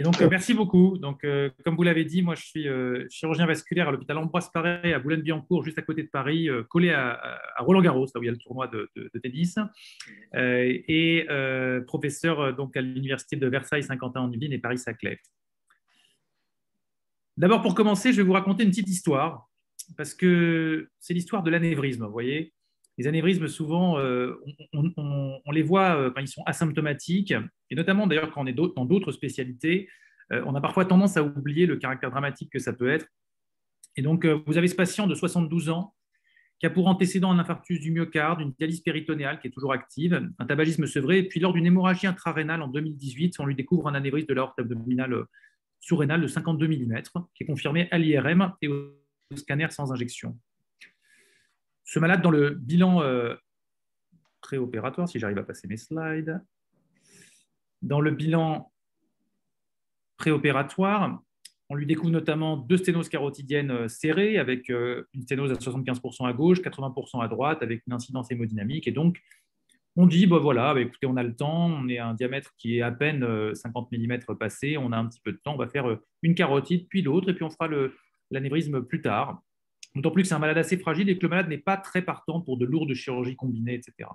Et donc, merci beaucoup. Donc, comme vous l'avez dit, moi, je suis chirurgien vasculaire à l'hôpital Ambroise Paré à Boulogne-Billancourt, juste à côté de Paris, collé à Roland-Garros, là où il y a le tournoi de tennis, et professeur donc à l'université de Versailles, Saint-Quentin-en-Yvelines et Paris-Saclay. D'abord, pour commencer, je vais vous raconter une petite histoire, parce que c'est l'histoire de l'anévrisme. Vous voyez, les anévrismes, souvent, on les voit quand ils sont asymptomatiques, et notamment d'ailleurs quand on est dans d'autres spécialités, on a parfois tendance à oublier le caractère dramatique que ça peut être. Et donc, vous avez ce patient de 72 ans qui a pour antécédent un infarctus du myocarde, une dialyse péritonéale qui est toujours active, un tabagisme sevré, et puis lors d'une hémorragie intrarénale en 2018, on lui découvre un anévrisme de l'aorte abdominale sous-rénale de 52 mm, qui est confirmé à l'IRM et au scanner sans injection. Ce malade, dans le bilan préopératoire, si j'arrive à passer mes slides, dans le bilan préopératoire, on lui découvre notamment 2 sténoses carotidiennes serrées, avec une sténose à 75% à gauche, 80% à droite, avec une incidence hémodynamique. Et donc, on dit, bah voilà, bah écoutez, on a le temps, on est à un diamètre qui est à peine 50 mm passé, on a un petit peu de temps, on va faire une carotide, puis l'autre, et puis on fera l'anévrisme plus tard. D'autant plus que c'est un malade assez fragile et que le malade n'est pas très partant pour de lourdes chirurgies combinées, etc.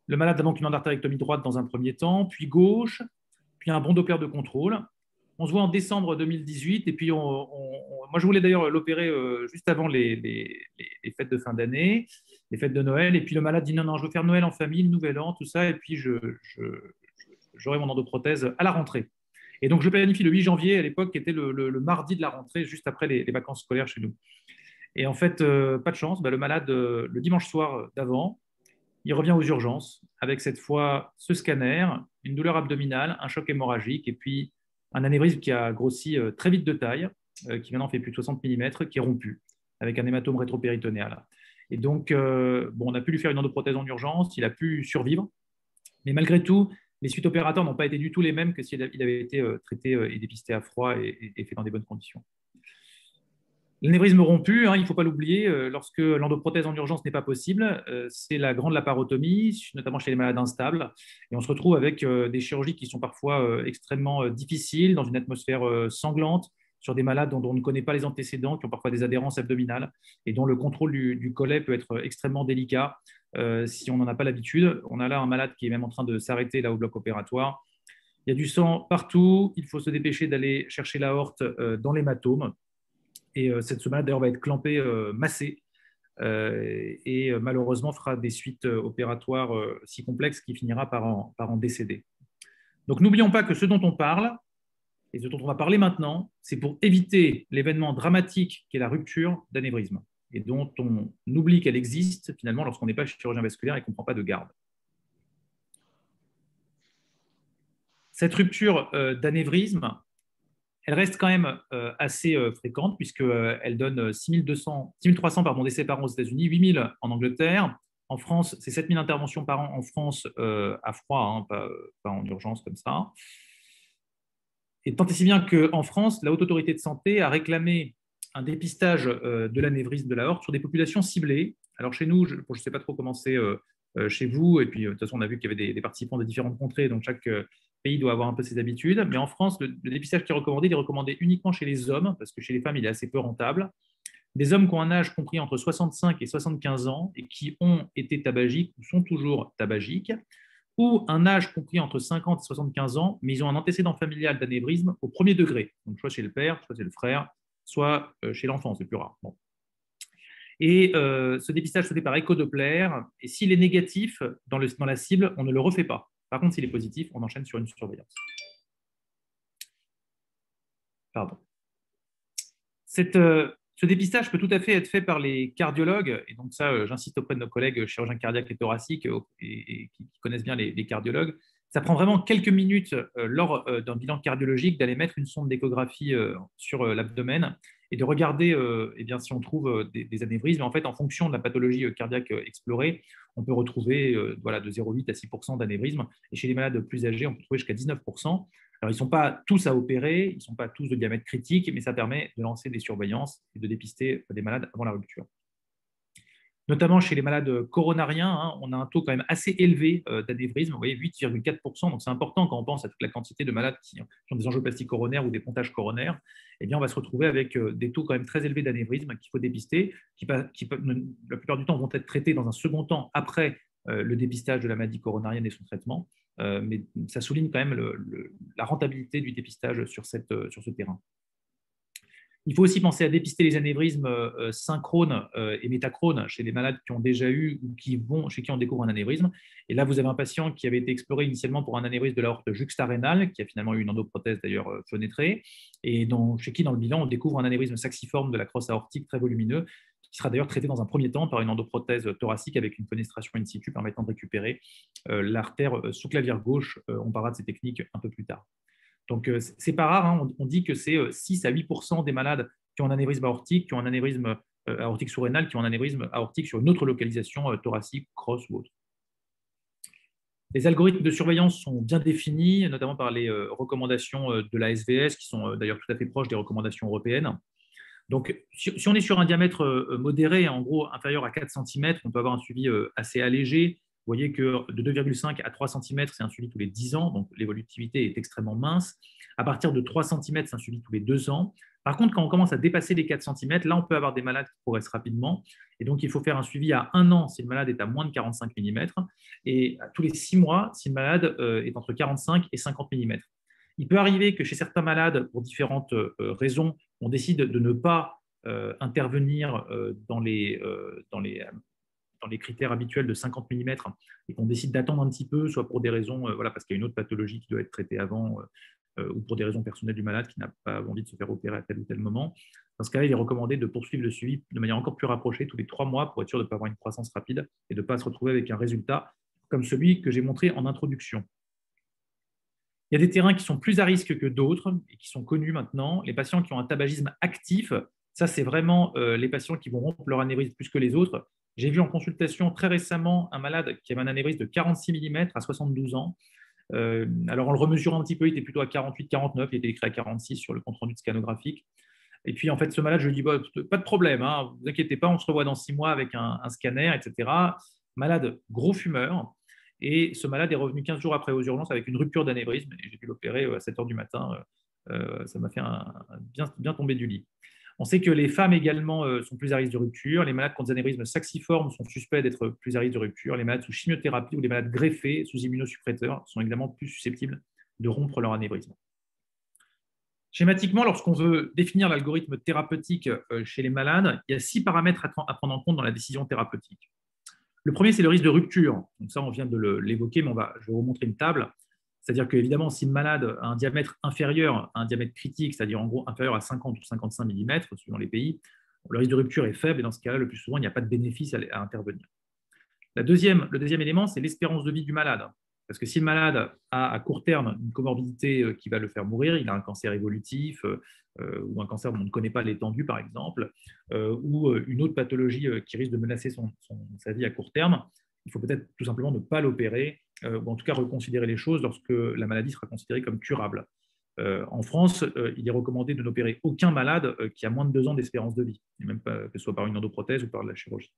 Le malade a donc une endartérectomie droite dans un premier temps, puis gauche, puis un bon Doppler de contrôle. On se voit en décembre 2018, et puis moi je voulais d'ailleurs l'opérer juste avant les fêtes de fin d'année, les fêtes de Noël, et puis le malade dit non, non, je veux faire Noël en famille, le nouvel an, tout ça, et puis j'aurai mon endoprothèse à la rentrée. Et donc je planifie le 8 janvier, à l'époque, qui était le mardi de la rentrée, juste après les vacances scolaires chez nous. Et en fait, pas de chance, le malade, le dimanche soir d'avant, il revient aux urgences avec cette fois ce scanner, une douleur abdominale, un choc hémorragique et puis un anévrisme qui a grossi très vite de taille, qui maintenant fait plus de 60 mm, qui est rompu avec un hématome rétropéritonéal. Et donc, bon, on a pu lui faire une endoprothèse en urgence, il a pu survivre, mais malgré tout, les suites opératoires n'ont pas été du tout les mêmes que s'il avait été traité et dépisté à froid et fait dans des bonnes conditions. L'anévrisme rompu, il ne faut pas l'oublier, lorsque l'endoprothèse en urgence n'est pas possible, c'est la grande laparotomie, notamment chez les malades instables. Et on se retrouve avec des chirurgies qui sont parfois extrêmement difficiles, dans une atmosphère sanglante, sur des malades dont on ne connaît pas les antécédents, qui ont parfois des adhérences abdominales, et dont le contrôle du collet peut être extrêmement délicat si on n'en a pas l'habitude. On a là un malade qui est même en train de s'arrêter là au bloc opératoire. Il y a du sang partout, il faut se dépêcher d'aller chercher l'aorte dans l'hématome. Et ce malade, d'ailleurs, va être clampé, massé, et malheureusement fera des suites opératoires si complexes qu'il finira par en décéder. Donc n'oublions pas que ce dont on parle, et ce dont on va parler maintenant, c'est pour éviter l'événement dramatique qu'est la rupture d'anévrisme, et dont on oublie qu'elle existe finalement lorsqu'on n'est pas chirurgien vasculaire et qu'on ne prend pas de garde. Cette rupture d'anévrisme, elle reste quand même assez fréquente, puisqu'elle donne 6300 décès par an aux États-Unis, 8000 en Angleterre. En France, c'est 7000 interventions par an en France à froid, pas en urgence comme ça. Et tant et si bien qu'en France, la Haute Autorité de Santé a réclamé un dépistage de l'anévrisme de l'aorte sur des populations ciblées. Alors chez nous, je ne sais pas trop comment c'est chez vous, et puis de toute façon, on a vu qu'il y avait des participants de différentes contrées, donc chaque pays doit avoir un peu ses habitudes. Mais en France, le dépistage qui est recommandé, il est recommandé uniquement chez les hommes, parce que chez les femmes, il est assez peu rentable. Des hommes qui ont un âge compris entre 65 et 75 ans et qui ont été tabagiques ou sont toujours tabagiques, ou un âge compris entre 50 et 75 ans, mais ils ont un antécédent familial d'anévrisme au premier degré, donc soit chez le père, soit chez le frère, soit chez l'enfant, c'est plus rare. Bon. Et ce dépistage se fait par écho-Doppler, et s'il est négatif dans la cible, on ne le refait pas. Par contre, s'il est positif, on enchaîne sur une surveillance. Pardon. Ce dépistage peut tout à fait être fait par les cardiologues, et donc ça, j'insiste auprès de nos collègues chirurgiens cardiaques et thoraciques et qui connaissent bien les cardiologues. Ça prend vraiment quelques minutes lors d'un bilan cardiologique d'aller mettre une sonde d'échographie sur l'abdomen et de regarder eh bien, si on trouve des anévrismes. En fait, en fonction de la pathologie cardiaque explorée, on peut retrouver voilà, de 0,8 à 6% d'anévrisme. Et chez les malades plus âgés, on peut trouver jusqu'à 19%. Alors, ils ne sont pas tous à opérer, ils ne sont pas tous de diamètre critique, mais ça permet de lancer des surveillances et de dépister des malades avant la rupture. notamment chez les malades coronariens, hein, on a un taux quand même assez élevé d'anévrisme, vous voyez 8,4%, donc c'est important quand on pense à toute la quantité de malades qui ont des angioplasties coronaires ou des pontages coronaires, eh bien on va se retrouver avec des taux quand même très élevés d'anévrisme qu'il faut dépister, qui la plupart du temps vont être traités dans un second temps après le dépistage de la maladie coronarienne et son traitement, mais ça souligne quand même la rentabilité du dépistage sur ce terrain. Il faut aussi penser à dépister les anévrismes synchrones et métachrones chez les malades qui ont déjà eu ou chez qui on découvre un anévrisme. Et là, vous avez un patient qui avait été exploré initialement pour un anévrisme de l'aorte juxtarénale, qui a finalement eu une endoprothèse d'ailleurs fenêtrée, et chez qui, dans le bilan, on découvre un anévrisme saxiforme de la crosse aortique très volumineux, qui sera d'ailleurs traité dans un premier temps par une endoprothèse thoracique avec une fenestration in situ permettant de récupérer l'artère sous-clavière gauche. On parlera de ces techniques un peu plus tard. Donc, c'est pas rare, hein, on dit que c'est 6 à 8% des malades qui ont un anévrisme aortique, qui ont un anévrisme aortique sous-rénal, qui ont un anévrisme aortique sur une autre localisation thoracique, crosse ou autre. Les algorithmes de surveillance sont bien définis, notamment par les recommandations de la SVS, qui sont d'ailleurs tout à fait proches des recommandations européennes. Donc, si on est sur un diamètre modéré, en gros inférieur à 4 cm, on peut avoir un suivi assez allégé. Vous voyez que de 2,5 à 3 cm, c'est un suivi tous les 10 ans, donc l'évolutivité est extrêmement mince. À partir de 3 cm, c'est un suivi tous les 2 ans. Par contre, quand on commence à dépasser les 4 cm, là, on peut avoir des malades qui progressent rapidement. Et donc, il faut faire un suivi à 1 an si le malade est à moins de 45 mm, et tous les 6 mois si le malade est entre 45 et 50 mm. Il peut arriver que chez certains malades, pour différentes raisons, on décide de ne pas intervenir dans les critères habituels de 50 mm et qu'on décide d'attendre un petit peu, soit pour des raisons, parce qu'il y a une autre pathologie qui doit être traitée avant, ou pour des raisons personnelles du malade qui n'a pas envie de se faire opérer à tel ou tel moment. Dans ce cas-là, il est recommandé de poursuivre le suivi de manière encore plus rapprochée tous les 3 mois pour être sûr de ne pas avoir une croissance rapide et de ne pas se retrouver avec un résultat comme celui que j'ai montré en introduction. Il y a des terrains qui sont plus à risque que d'autres et qui sont connus maintenant. Les patients qui ont un tabagisme actif, ça, c'est vraiment les patients qui vont rompre leur anévrisme plus que les autres. J'ai vu en consultation très récemment un malade qui avait un anévrisme de 46 mm à 72 ans. Alors, en le remesurant un petit peu, il était plutôt à 48-49, il était écrit à 46 sur le compte-rendu scanographique. Et puis, en fait, ce malade, je lui dis, bah, pas de problème, hein, vous inquiétez pas, on se revoit dans 6 mois avec un scanner, etc. Malade gros fumeur. Et ce malade est revenu 15 jours après aux urgences avec une rupture d'anévrisme. Et j'ai dû l'opérer à 7 h du matin. Ça m'a fait bien tomber du lit. On sait que les femmes également sont plus à risque de rupture. Les malades qui ont des anévrismes saxiformes sont suspects d'être plus à risque de rupture. Les malades sous chimiothérapie ou les malades greffés sous immunosuppresseurs sont également plus susceptibles de rompre leur anévrisme. Schématiquement, lorsqu'on veut définir l'algorithme thérapeutique chez les malades, il y a 6 paramètres à prendre en compte dans la décision thérapeutique. Le premier, c'est le risque de rupture. Donc ça, on vient de l'évoquer, mais je vais vous montrer une table. C'est-à-dire qu'évidemment, si le malade a un diamètre inférieur à un diamètre critique, c'est-à-dire en gros inférieur à 50 ou 55 mm, suivant les pays, le risque de rupture est faible et dans ce cas-là, le plus souvent, il n'y a pas de bénéfice à intervenir. Le deuxième élément, c'est l'espérance de vie du malade. Parce que si le malade a à court terme une comorbidité qui va le faire mourir, il a un cancer évolutif ou un cancer dont on ne connaît pas l'étendue, par exemple, ou une autre pathologie qui risque de menacer sa vie à court terme, il faut peut-être tout simplement ne pas l'opérer, ou en tout cas reconsidérer les choses lorsque la maladie sera considérée comme curable. En France, il est recommandé de n'opérer aucun malade qui a moins de 2 ans d'espérance de vie, et même pas, que ce soit par une endoprothèse ou par de la chirurgie.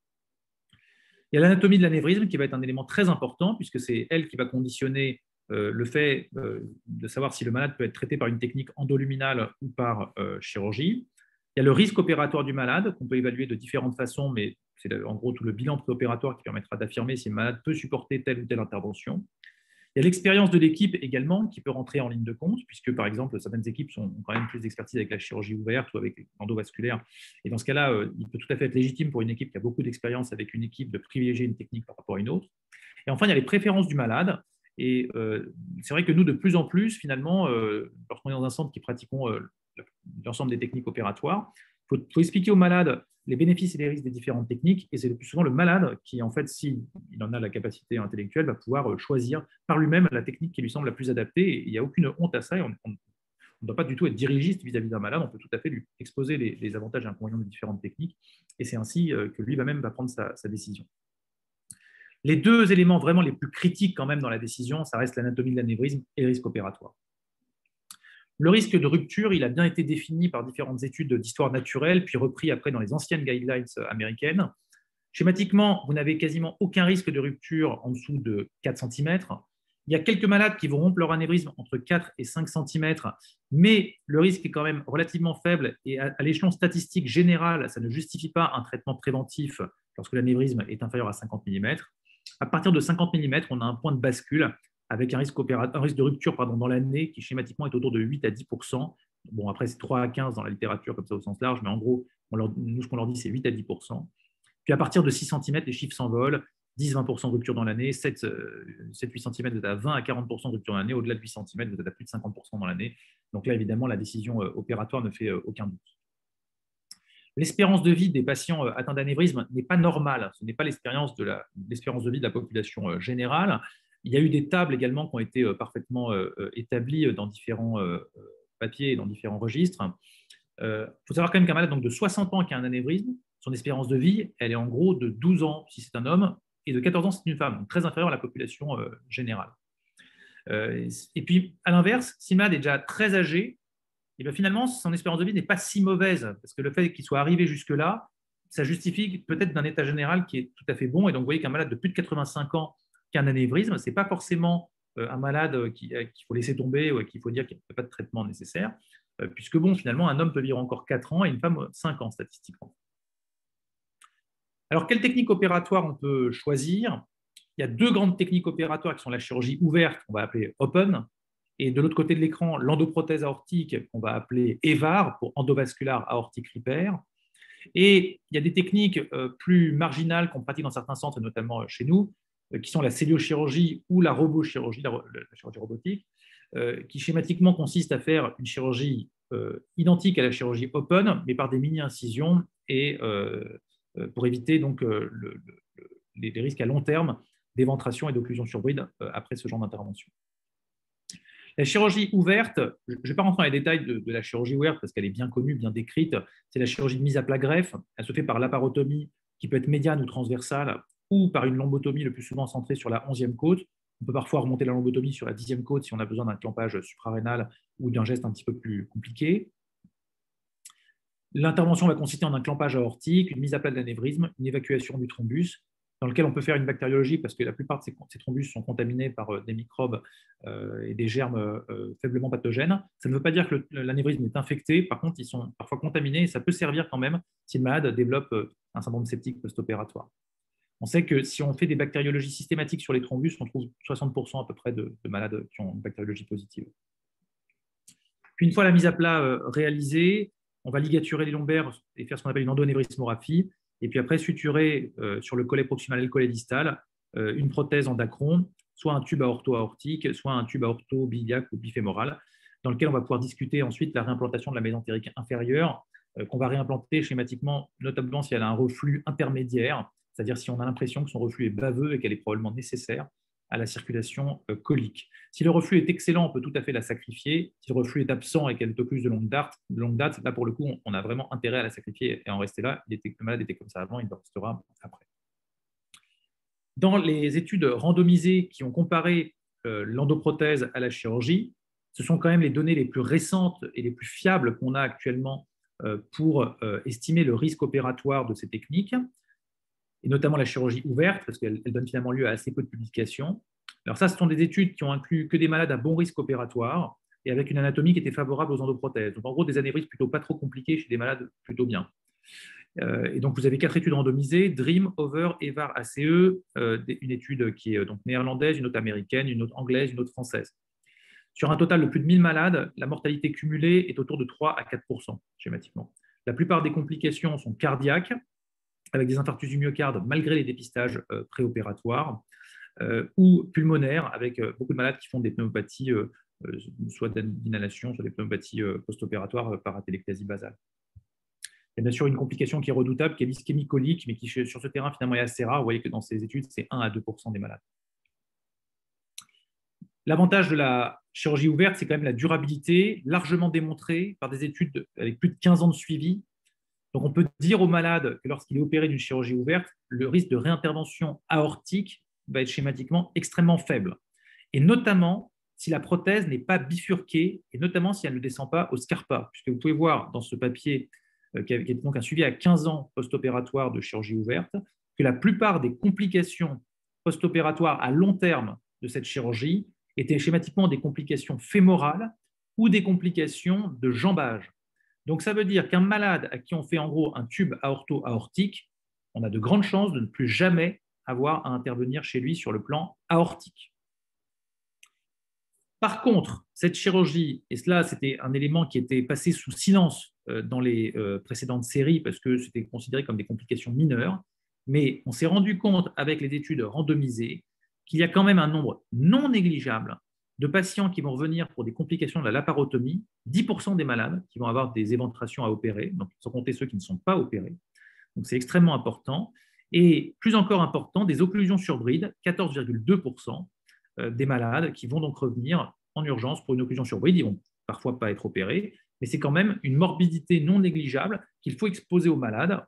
Il y a l'anatomie de l'anévrisme qui va être un élément très important puisque c'est elle qui va conditionner le fait de savoir si le malade peut être traité par une technique endoluminale ou par chirurgie. Il y a le risque opératoire du malade qu'on peut évaluer de différentes façons, mais c'est en gros tout le bilan préopératoire qui permettra d'affirmer si le malade peut supporter telle ou telle intervention. Il y a l'expérience de l'équipe également qui peut rentrer en ligne de compte, puisque par exemple, certaines équipes ont quand même plus d'expertise avec la chirurgie ouverte ou avec l'endovasculaire. Et dans ce cas-là, il peut tout à fait être légitime pour une équipe qui a beaucoup d'expérience avec une équipe de privilégier une technique par rapport à une autre. Et enfin, il y a les préférences du malade. Et c'est vrai que nous, de plus en plus, finalement, lorsqu'on est dans un centre qui pratiquons l'ensemble des techniques opératoires, il faut expliquer aux malades les bénéfices et les risques des différentes techniques, et c'est le plus souvent le malade qui, en fait, s'il en a la capacité intellectuelle, va pouvoir choisir par lui-même la technique qui lui semble la plus adaptée, et il n'y a aucune honte à ça, et on ne doit pas du tout être dirigiste vis-à-vis d'un malade, on peut tout à fait lui exposer les avantages et inconvénients des différentes techniques, et c'est ainsi que lui-même va prendre sa décision. Les 2 éléments vraiment les plus critiques quand même dans la décision, ça reste l'anatomie de l'anévrisme et le risque opératoire. Le risque de rupture, il a bien été défini par différentes études d'histoire naturelle, puis repris après dans les anciennes guidelines américaines. Schématiquement, vous n'avez quasiment aucun risque de rupture en dessous de 4 cm. Il y a quelques malades qui vont rompre leur anévrisme entre 4 et 5 cm, mais le risque est quand même relativement faible et à l'échelon statistique général, ça ne justifie pas un traitement préventif lorsque l'anévrisme est inférieur à 50 mm. À partir de 50 mm, on a un point de bascule avec un risque de rupture dans l'année qui schématiquement est autour de 8 à 10%. Bon, après, c'est 3 à 15 dans la littérature, comme ça au sens large, mais en gros, nous, ce qu'on leur dit, c'est 8 à 10%. Puis à partir de 6 cm, les chiffres s'envolent. 10-20% de rupture dans l'année, 7-8 cm, vous êtes à 20 à 40% de rupture dans l'année, au-delà de 8 cm, vous êtes à plus de 50% dans l'année. Donc là, évidemment, la décision opératoire ne fait aucun doute. L'espérance de vie des patients atteints d'anévrisme n'est pas normale. Ce n'est pas l'espérance de vie de la population générale. Il y a eu des tables également qui ont été parfaitement établies dans différents papiers et dans différents registres. Il faut savoir quand même qu'un malade donc, de 60 ans qui a un anévrisme, son espérance de vie, elle est en gros de 12 ans si c'est un homme et de 14 ans si c'est une femme, donc très inférieure à la population générale. Et puis, à l'inverse, si le malade est déjà très âgé, et bien finalement, son espérance de vie n'est pas si mauvaise, parce que le fait qu'il soit arrivé jusque-là, ça justifie peut-être d'un état général qui est tout à fait bon. Et donc, vous voyez qu'un malade de plus de 85 ans qui a un anévrisme, ce n'est pas forcément un malade qu'il faut laisser tomber ou qu'il faut dire qu'il n'y a pas de traitement nécessaire, puisque bon, finalement, un homme peut vivre encore 4 ans et une femme 5 ans statistiquement. Alors, quelle technique opératoire on peut choisir? Il y a deux grandes techniques opératoires qui sont la chirurgie ouverte, qu'on va appeler open, et de l'autre côté de l'écran, l'endoprothèse aortique, qu'on va appeler EVAR, pour endovasculaire aortic repair. Et il y a des techniques plus marginales qu'on pratique dans certains centres, et notamment chez nous, qui sont la celliochirurgie ou la robochirurgie, la chirurgie robotique, qui schématiquement consiste à faire une chirurgie identique à la chirurgie open, mais par des mini-incisions et pour éviter donc les risques à long terme d'éventration et d'occlusion surbride après ce genre d'intervention. La chirurgie ouverte, je ne vais pas rentrer dans les détails de la chirurgie ouverte parce qu'elle est bien connue, bien décrite. C'est la chirurgie de mise à plat greffe. Elle se fait par laparotomie qui peut être médiane ou transversale ou par une lombotomie le plus souvent centrée sur la 11e côte. On peut parfois remonter la lombotomie sur la 10e côte si on a besoin d'un clampage suprarénal ou d'un geste un petit peu plus compliqué. L'intervention va consister en un clampage aortique, une mise à plat de l'anévrisme, une évacuation du thrombus, dans lequel on peut faire une bactériologie parce que la plupart de ces thrombus sont contaminés par des microbes et des germes faiblement pathogènes. Ça ne veut pas dire que l'anévrisme est infecté, par contre, ils sont parfois contaminés et ça peut servir quand même si le malade développe un syndrome septique post-opératoire. On sait que si on fait des bactériologies systématiques sur les thrombus, on trouve 60% à peu près de malades qui ont une bactériologie positive. Puis une fois la mise à plat réalisée, on va ligaturer les lombaires et faire ce qu'on appelle une endonévrismographie. Et puis après, suturer sur le collet proximal et le collet distal une prothèse en dacron, soit un tube aorto-aortique, soit un tube aorto-biliaque ou bifémoral, dans lequel on va pouvoir discuter ensuite la réimplantation de la mésentérique inférieure, qu'on va réimplanter schématiquement, notamment si elle a un reflux intermédiaire, c'est-à-dire si on a l'impression que son reflux est baveux et qu'elle est probablement nécessaire à la circulation colique. Si le reflux est excellent, on peut tout à fait la sacrifier. Si le reflux est absent et qu'elle est occluse de longue date, là pour le coup, on a vraiment intérêt à la sacrifier et en rester là. Le malade était comme ça avant, il en restera après. Dans les études randomisées qui ont comparé l'endoprothèse à la chirurgie, ce sont quand même les données les plus récentes et les plus fiables qu'on a actuellement pour estimer le risque opératoire de ces techniques, et notamment la chirurgie ouverte, parce qu'elle donne finalement lieu à assez peu de publications. Alors ça, ce sont des études qui ont inclus que des malades à bon risque opératoire et avec une anatomie qui était favorable aux endoprothèses. Donc en gros, des anévrismes plutôt pas trop compliqués chez des malades plutôt bien. Et donc vous avez 4 études randomisées, DREAM, OVER, EVAR, ACE, une étude qui est donc néerlandaise, une autre américaine, une autre anglaise, une autre française. Sur un total de plus de 1000 malades, la mortalité cumulée est autour de 3 à 4% schématiquement. La plupart des complications sont cardiaques, avec des infarctus du myocarde malgré les dépistages préopératoires, ou pulmonaires, avec beaucoup de malades qui font des pneumopathies, soit d'inhalation, soit des pneumopathies post-opératoires par atelectasie basale. Il y a bien sûr une complication qui est redoutable, qui est l'ischémie colique, mais qui sur ce terrain finalement est assez rare. Vous voyez que dans ces études, c'est 1 à 2% des malades. L'avantage de la chirurgie ouverte, c'est quand même la durabilité, largement démontrée par des études avec plus de 15 ans de suivi. Donc, on peut dire au malade que lorsqu'il est opéré d'une chirurgie ouverte, le risque de réintervention aortique va être schématiquement extrêmement faible. Et notamment si la prothèse n'est pas bifurquée, et notamment si elle ne descend pas au scarpa. Puisque vous pouvez voir dans ce papier, qui est donc un suivi à 15 ans post-opératoire de chirurgie ouverte, que la plupart des complications post-opératoires à long terme de cette chirurgie étaient schématiquement des complications fémorales ou des complications de jambage. Donc, ça veut dire qu'un malade à qui on fait en gros un tube aorto-aortique, on a de grandes chances de ne plus jamais avoir à intervenir chez lui sur le plan aortique. Par contre, cette chirurgie, et cela c'était un élément qui était passé sous silence dans les précédentes séries parce que c'était considéré comme des complications mineures, mais on s'est rendu compte avec les études randomisées qu'il y a quand même un nombre non négligeable de patients qui vont revenir pour des complications de la laparotomie, 10% des malades qui vont avoir des éventrations à opérer, donc sans compter ceux qui ne sont pas opérés. Donc c'est extrêmement important. Et plus encore important, des occlusions sur bride, 14,2% des malades qui vont donc revenir en urgence pour une occlusion sur bride. Ils ne vont parfois pas être opérés, mais c'est quand même une morbidité non négligeable qu'il faut exposer aux malades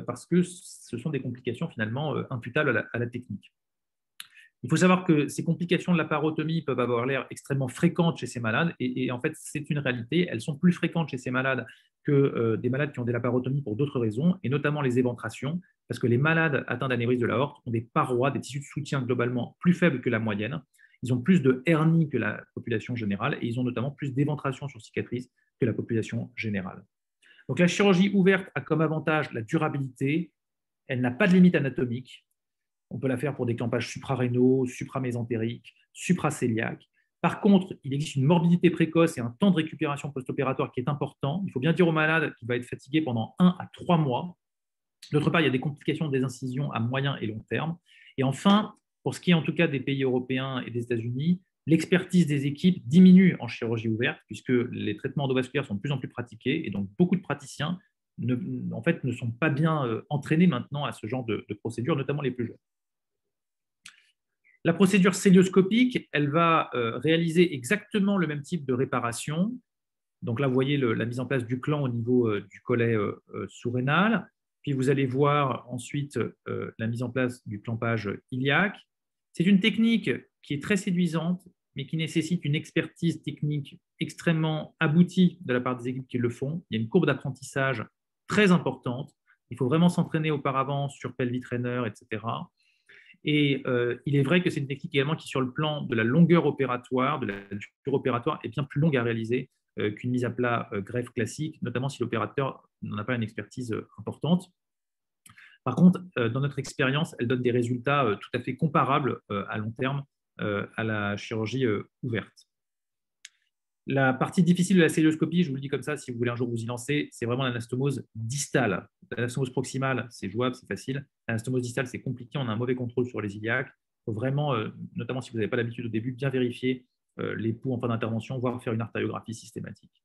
parce que ce sont des complications finalement imputables à la technique. Il faut savoir que ces complications de la parotomie peuvent avoir l'air extrêmement fréquentes chez ces malades, et en fait, c'est une réalité. Elles sont plus fréquentes chez ces malades que des malades qui ont des laparotomies pour d'autres raisons, et notamment les éventrations, parce que les malades atteints d'anévrisme de l'aorte ont des parois, des tissus de soutien globalement plus faibles que la moyenne. Ils ont plus de hernie que la population générale, et ils ont notamment plus d'éventration sur cicatrice que la population générale. Donc la chirurgie ouverte a comme avantage la durabilité, elle n'a pas de limite anatomique. On peut la faire pour des clampages suprarénaux, supramésentériques, supracéliaques. Par contre, il existe une morbidité précoce et un temps de récupération post-opératoire qui est important. Il faut bien dire au malade qu'il va être fatigué pendant 1 à 3 mois. D'autre part, il y a des complications des incisions à moyen et long terme. Et enfin, pour ce qui est en tout cas des pays européens et des États-Unis, l'expertise des équipes diminue en chirurgie ouverte puisque les traitements endovasculaires sont de plus en plus pratiqués et donc beaucoup de praticiens en fait, ne sont pas bien entraînés maintenant à ce genre de procédures, notamment les plus jeunes. La procédure célioscopique, elle va réaliser exactement le même type de réparation. Donc là, vous voyez la mise en place du clan au niveau du collet sous-rénal. Puis vous allez voir ensuite la mise en place du clampage iliaque. C'est une technique qui est très séduisante, mais qui nécessite une expertise technique extrêmement aboutie de la part des équipes qui le font. Il y a une courbe d'apprentissage très importante. Il faut vraiment s'entraîner auparavant sur pelvis trainer, etc. Et il est vrai que c'est une technique également qui, sur le plan de la longueur opératoire, de la durée opératoire, est bien plus longue à réaliser qu'une mise à plat greffe classique, notamment si l'opérateur n'en a pas une expertise importante. Par contre, dans notre expérience, elle donne des résultats tout à fait comparables à long terme à la chirurgie ouverte. La partie difficile de la célioscopie, je vous le dis comme ça, si vous voulez un jour vous y lancer, c'est vraiment l'anastomose distale. L'anastomose proximale, c'est jouable, c'est facile. L'anastomose distale, c'est compliqué, on a un mauvais contrôle sur les iliaques. Il faut vraiment, notamment si vous n'avez pas l'habitude au début, bien vérifier les pouls en fin d'intervention, voire faire une artériographie systématique.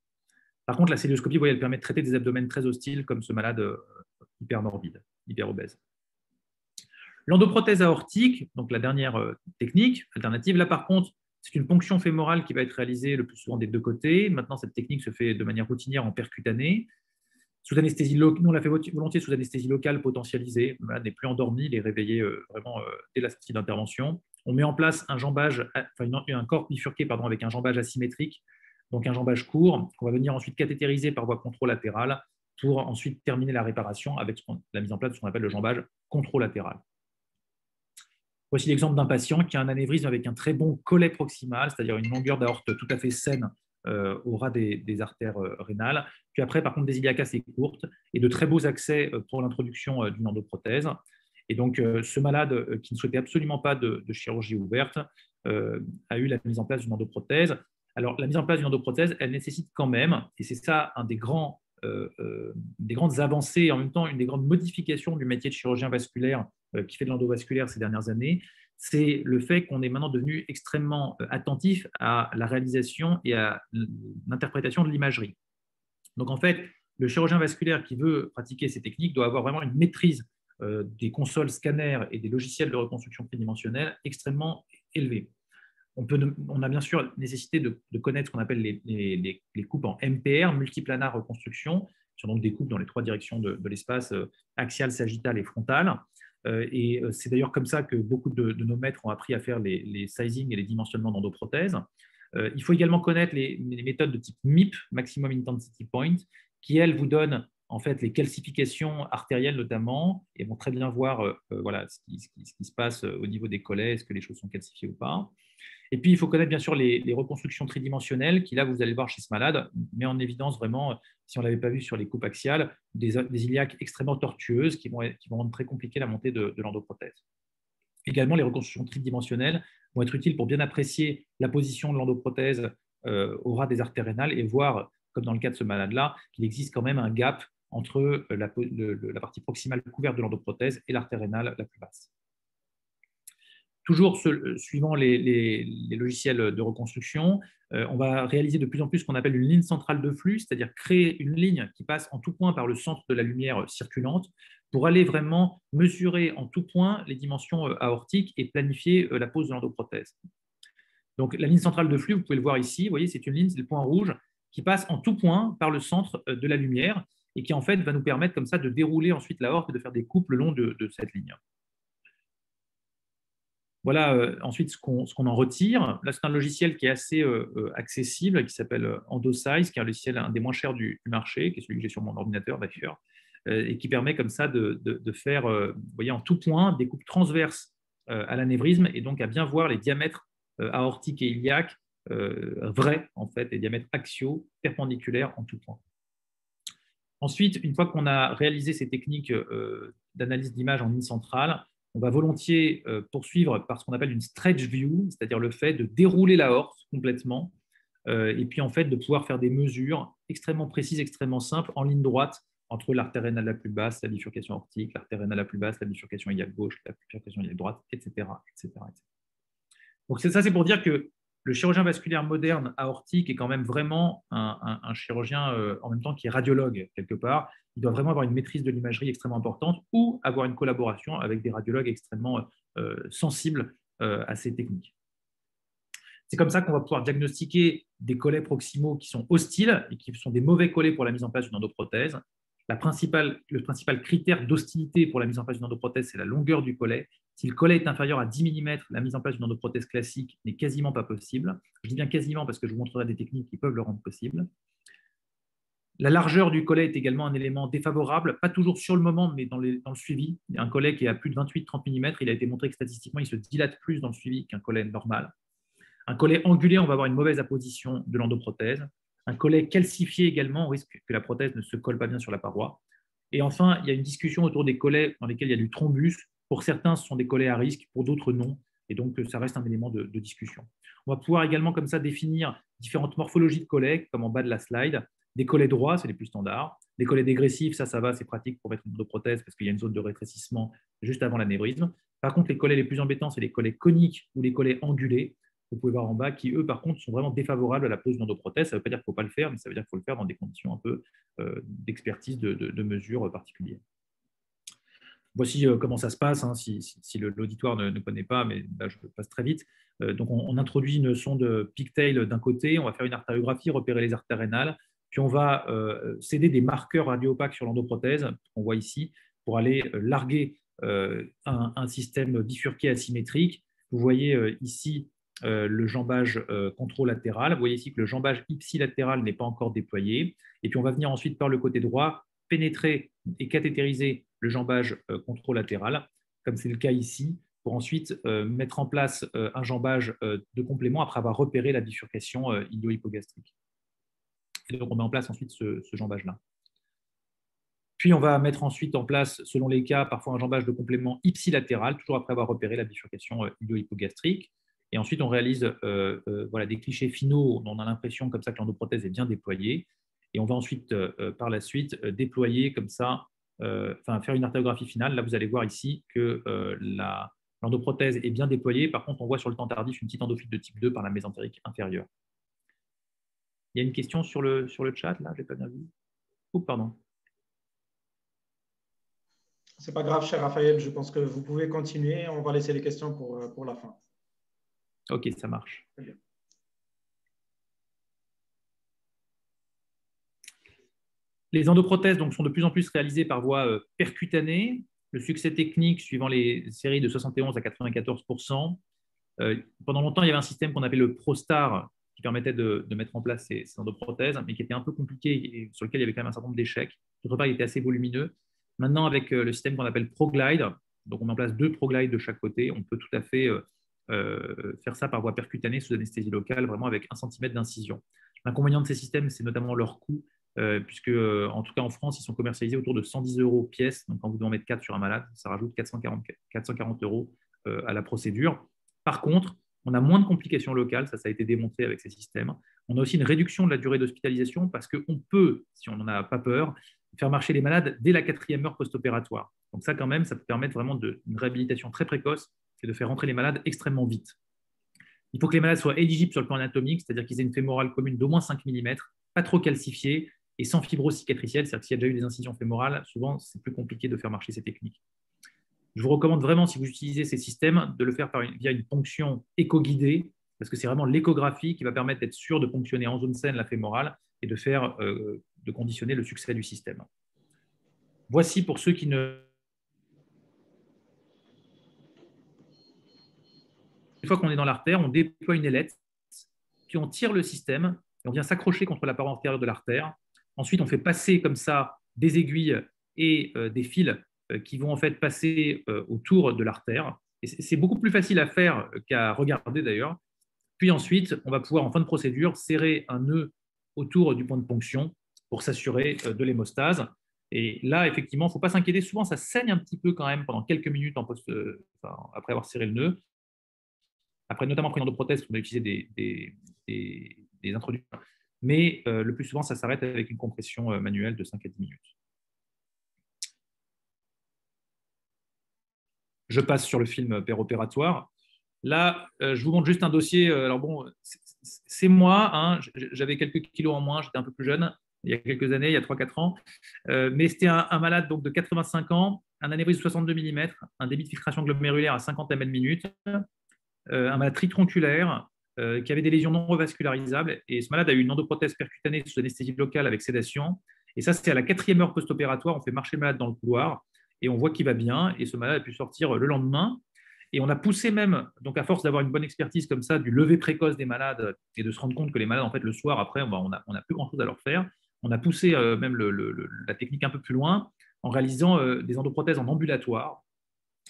Par contre, la célioscopie, vous voyez, elle permet de traiter des abdomens très hostiles, comme ce malade hyper morbide, hyper obèse. L'endoprothèse aortique, donc la dernière technique alternative, là par contre, c'est une ponction fémorale qui va être réalisée le plus souvent des deux côtés. Maintenant, cette technique se fait de manière routinière en percutanée. Sous anesthésie locale, nous on l'a fait volontiers sous anesthésie locale potentialisée. Le malade n'est plus endormi, il est réveillé vraiment dès la sortie d'intervention. On met en place un jambage, un corps bifurqué avec un jambage asymétrique, donc un jambage court, qu'on va venir ensuite cathétériser par voie controlatérale pour ensuite terminer la réparation avec la mise en place de ce qu'on appelle le jambage contralatéral. Voici l'exemple d'un patient qui a un anévrisme avec un très bon collet proximal, c'est-à-dire une longueur d'aorte tout à fait saine au ras des artères rénales. Puis après, par contre, des iliaques assez courtes et de très beaux accès pour l'introduction d'une endoprothèse. Et donc, ce malade qui ne souhaitait absolument pas de chirurgie ouverte a eu la mise en place d'une endoprothèse. Alors, la mise en place d'une endoprothèse, elle nécessite quand même, et c'est ça un des grandes avancées et en même temps une des grandes modifications du métier de chirurgien vasculaire qui fait de l'endovasculaire ces dernières années, c'est le fait qu'on est maintenant devenu extrêmement attentif à la réalisation et à l'interprétation de l'imagerie. Donc en fait, le chirurgien vasculaire qui veut pratiquer ces techniques doit avoir vraiment une maîtrise des consoles scanners et des logiciels de reconstruction tridimensionnelle extrêmement élevée. On a bien sûr nécessité de connaître ce qu'on appelle les coupes en MPR, multiplanar reconstruction, qui sont donc des coupes dans les 3 directions de l'espace, axial, sagittal et frontal. Et c'est d'ailleurs comme ça que beaucoup de nos maîtres ont appris à faire les sizing et les dimensionnements d'endoprothèses. Il faut également connaître les méthodes de type MIP, Maximum Intensity Point, qui, elles, vous donnent en fait les calcifications artérielles notamment et vont très bien voir voilà, ce qui se passe au niveau des collets, est-ce que les choses sont calcifiées ou pas. Et puis, il faut connaître bien sûr les reconstructions tridimensionnelles qui, là, vous allez voir chez ce malade, met en évidence vraiment, si on ne l'avait pas vu sur les coupes axiales, des iliaques extrêmement tortueuses qui vont rendre très compliqué la montée de l'endoprothèse. Également, les reconstructions tridimensionnelles vont être utiles pour bien apprécier la position de l'endoprothèse au ras des artères rénales et voir, comme dans le cas de ce malade-là, qu'il existe quand même un gap entre la partie proximale couverte de l'endoprothèse et l'artère rénale la plus basse. Toujours suivant les logiciels de reconstruction, on va réaliser de plus en plus ce qu'on appelle une ligne centrale de flux, c'est-à-dire créer une ligne qui passe en tout point par le centre de la lumière circulante pour aller vraiment mesurer en tout point les dimensions aortiques et planifier la pose de l'endoprothèse. Donc la ligne centrale de flux, vous pouvez le voir ici, vous voyez, c'est une ligne, c'est le point rouge, qui passe en tout point par le centre de la lumière et qui en fait va nous permettre comme ça de dérouler ensuite l'aorte et de faire des coupes le long de cette ligne. Voilà ensuite ce qu'on en retire. Là, c'est un logiciel qui est assez accessible, qui s'appelle EndoSize, qui est un logiciel un des moins chers du marché, qui est celui que j'ai sur mon ordinateur d'ailleurs, et qui permet comme ça de faire, vous voyez, en tout point, des coupes transverses à l'anévrisme, et donc à bien voir les diamètres aortiques et iliaques vrais, en fait, les diamètres axiaux, perpendiculaires en tout point. Ensuite, une fois qu'on a réalisé ces techniques d'analyse d'image en ligne centrale, on va volontiers poursuivre par ce qu'on appelle une stretch view, c'est-à-dire le fait de dérouler l'aorte complètement, et puis en fait de pouvoir faire des mesures extrêmement précises, extrêmement simples, en ligne droite, entre l'artère rénale la plus basse, la bifurcation aortique, l'artère rénale la plus basse, la bifurcation iliaque gauche, la bifurcation iliaque droite, etc. etc., etc. Donc ça, c'est pour dire que le chirurgien vasculaire moderne aortique est quand même vraiment un chirurgien en même temps qui est radiologue quelque part. Il doit vraiment avoir une maîtrise de l'imagerie extrêmement importante ou avoir une collaboration avec des radiologues extrêmement sensibles à ces techniques. C'est comme ça qu'on va pouvoir diagnostiquer des collets proximaux qui sont hostiles et qui sont des mauvais collets pour la mise en place d'une endoprothèse. Le principal critère d'hostilité pour la mise en place d'une endoprothèse, c'est la longueur du collet. Si le collet est inférieur à 10 mm, la mise en place d'une endoprothèse classique n'est quasiment pas possible. Je dis bien quasiment parce que je vous montrerai des techniques qui peuvent le rendre possible. La largeur du collet est également un élément défavorable, pas toujours sur le moment, mais dans le suivi. Un collet qui est à plus de 28-30 mm, il a été montré que statistiquement, il se dilate plus dans le suivi qu'un collet normal. Un collet angulé, on va avoir une mauvaise apposition de l'endoprothèse. Un collet calcifié également, on risque que la prothèse ne se colle pas bien sur la paroi. Et enfin, il y a une discussion autour des collets dans lesquels il y a du thrombus. Pour certains, ce sont des collets à risque, pour d'autres, non. Et donc, ça reste un élément de discussion. On va pouvoir également comme ça définir différentes morphologies de collets, comme en bas de la slide. Des collets droits, c'est les plus standards. Des collets dégressifs, ça va, c'est pratique pour mettre une endoprothèse parce qu'il y a une zone de rétrécissement juste avant l'anévrisme. Par contre, les collets les plus embêtants, c'est les collets coniques ou les collets angulés. Vous pouvez voir en bas, qui eux, par contre, sont vraiment défavorables à la pose d'endoprothèse. Ça ne veut pas dire qu'il ne faut pas le faire, mais ça veut dire qu'il faut le faire dans des conditions un peu d'expertise, de mesures particulières. Voici comment ça se passe, hein, si l'auditoire ne connaît pas, mais là, je passe très vite. Donc, on introduit une sonde pigtail d'un côté, on va faire une artériographie, repérer les artères rénales, puis on va céder des marqueurs radio-opaques sur l'endoprothèse, qu'on voit ici, pour aller larguer un système bifurqué asymétrique. Vous voyez ici le jambage controlatéral. Vous voyez ici que le jambage ipsilatéral n'est pas encore déployé. Et puis, on va venir ensuite par le côté droit pénétrer et cathétériser le jambage controlatéral, comme c'est le cas ici, pour ensuite mettre en place un jambage de complément après avoir repéré la bifurcation ilio-hypogastrique. Et donc, on met en place ensuite ce jambage-là. Puis, on va mettre ensuite en place, selon les cas, parfois un jambage de complément ipsilatéral, toujours après avoir repéré la bifurcation ilio-hypogastrique. Et ensuite, on réalise voilà, des clichés finaux dont on a l'impression comme ça que l'endoprothèse est bien déployée. Et on va ensuite, par la suite, déployer comme ça, faire une artériographie finale. Là, vous allez voir ici que l'endoprothèse est bien déployée. Par contre, on voit sur le temps tardif une petite endophyte de type 2 par la mésentérique inférieure. Il y a une question sur le chat, là, je n'ai pas bien vu. Oh, pardon. Ce n'est pas grave, cher Raphaël, je pense que vous pouvez continuer. On va laisser les questions pour la fin. Ok, ça marche. Très bien. Les endoprothèses donc, sont de plus en plus réalisées par voie percutanée. Le succès technique, suivant les séries de 71 à 94%. Pendant longtemps, il y avait un système qu'on appelait le ProStar, qui permettait de mettre en place ces endoprothèses, mais qui était un peu compliqué et sur lequel il y avait quand même un certain nombre d'échecs. D'autre part, il était assez volumineux. Maintenant, avec le système qu'on appelle ProGlide, donc on met en place 2 ProGlide de chaque côté, on peut tout à fait faire ça par voie percutanée sous anesthésie locale, vraiment avec 1 cm d'incision. L'inconvénient de ces systèmes, c'est notamment leur coût, puisque, en tout cas en France, ils sont commercialisés autour de 110 € pièce. Donc, quand vous devez en mettre 4 sur un malade, ça rajoute 440 € à la procédure. Par contre, on a moins de complications locales, ça a été démontré avec ces systèmes. On a aussi une réduction de la durée d'hospitalisation parce qu'on peut, si on n'en a pas peur, faire marcher les malades dès la 4e heure post-opératoire. Donc ça, quand même, ça peut permettre vraiment une réhabilitation très précoce et de faire rentrer les malades extrêmement vite. Il faut que les malades soient éligibles sur le plan anatomique, c'est-à-dire qu'ils aient une fémorale commune d'au moins 5 mm, pas trop calcifiée et sans fibrose cicatricielle, c'est-à-dire que s'il y a déjà eu des incisions fémorales, souvent c'est plus compliqué de faire marcher ces techniques. Je vous recommande vraiment, si vous utilisez ces systèmes, de le faire via une ponction éco-guidée, parce que c'est vraiment l'échographie qui va permettre d'être sûr de ponctionner en zone saine la fémorale et de conditionner le succès du système. Voici pour ceux qui ne... Une fois qu'on est dans l'artère, on déploie une ailette, puis on tire le système et on vient s'accrocher contre la paroi antérieure de l'artère. Ensuite, on fait passer comme ça des aiguilles et des fils qui vont en fait passer autour de l'artère. Et c'est beaucoup plus facile à faire qu'à regarder d'ailleurs. Puis ensuite, on va pouvoir en fin de procédure serrer un nœud autour du point de ponction pour s'assurer de l'hémostase. Et là, effectivement, il ne faut pas s'inquiéter. Souvent, ça saigne un petit peu quand même pendant quelques minutes après avoir serré le nœud. Après, notamment après une endoprothèse, on a utilisé des introductions. Mais le plus souvent, ça s'arrête avec une compression manuelle de 5 à 10 minutes. Je passe sur le film péropératoire. Là, je vous montre juste un dossier. Alors bon, c'est moi, hein, j'avais quelques kilos en moins, j'étais un peu plus jeune, il y a quelques années, il y a 3-4 ans. Mais c'était un malade donc, de 85 ans, un anévrisme de 62 mm, un débit de filtration glomérulaire à 50 ml/minute, un malade tritronculaire qui avait des lésions non revascularisables. Et ce malade a eu une endoprothèse percutanée sous anesthésie locale avec sédation. Et ça, c'est à la 4e heure post-opératoire. On fait marcher le malade dans le couloir et on voit qu'il va bien. Et ce malade a pu sortir le lendemain. Et on a poussé même, donc à force d'avoir une bonne expertise comme ça, du lever précoce des malades et de se rendre compte que les malades, en fait, le soir, après, on n'a plus grand-chose à leur faire. On a poussé même la technique un peu plus loin en réalisant des endoprothèses en ambulatoire.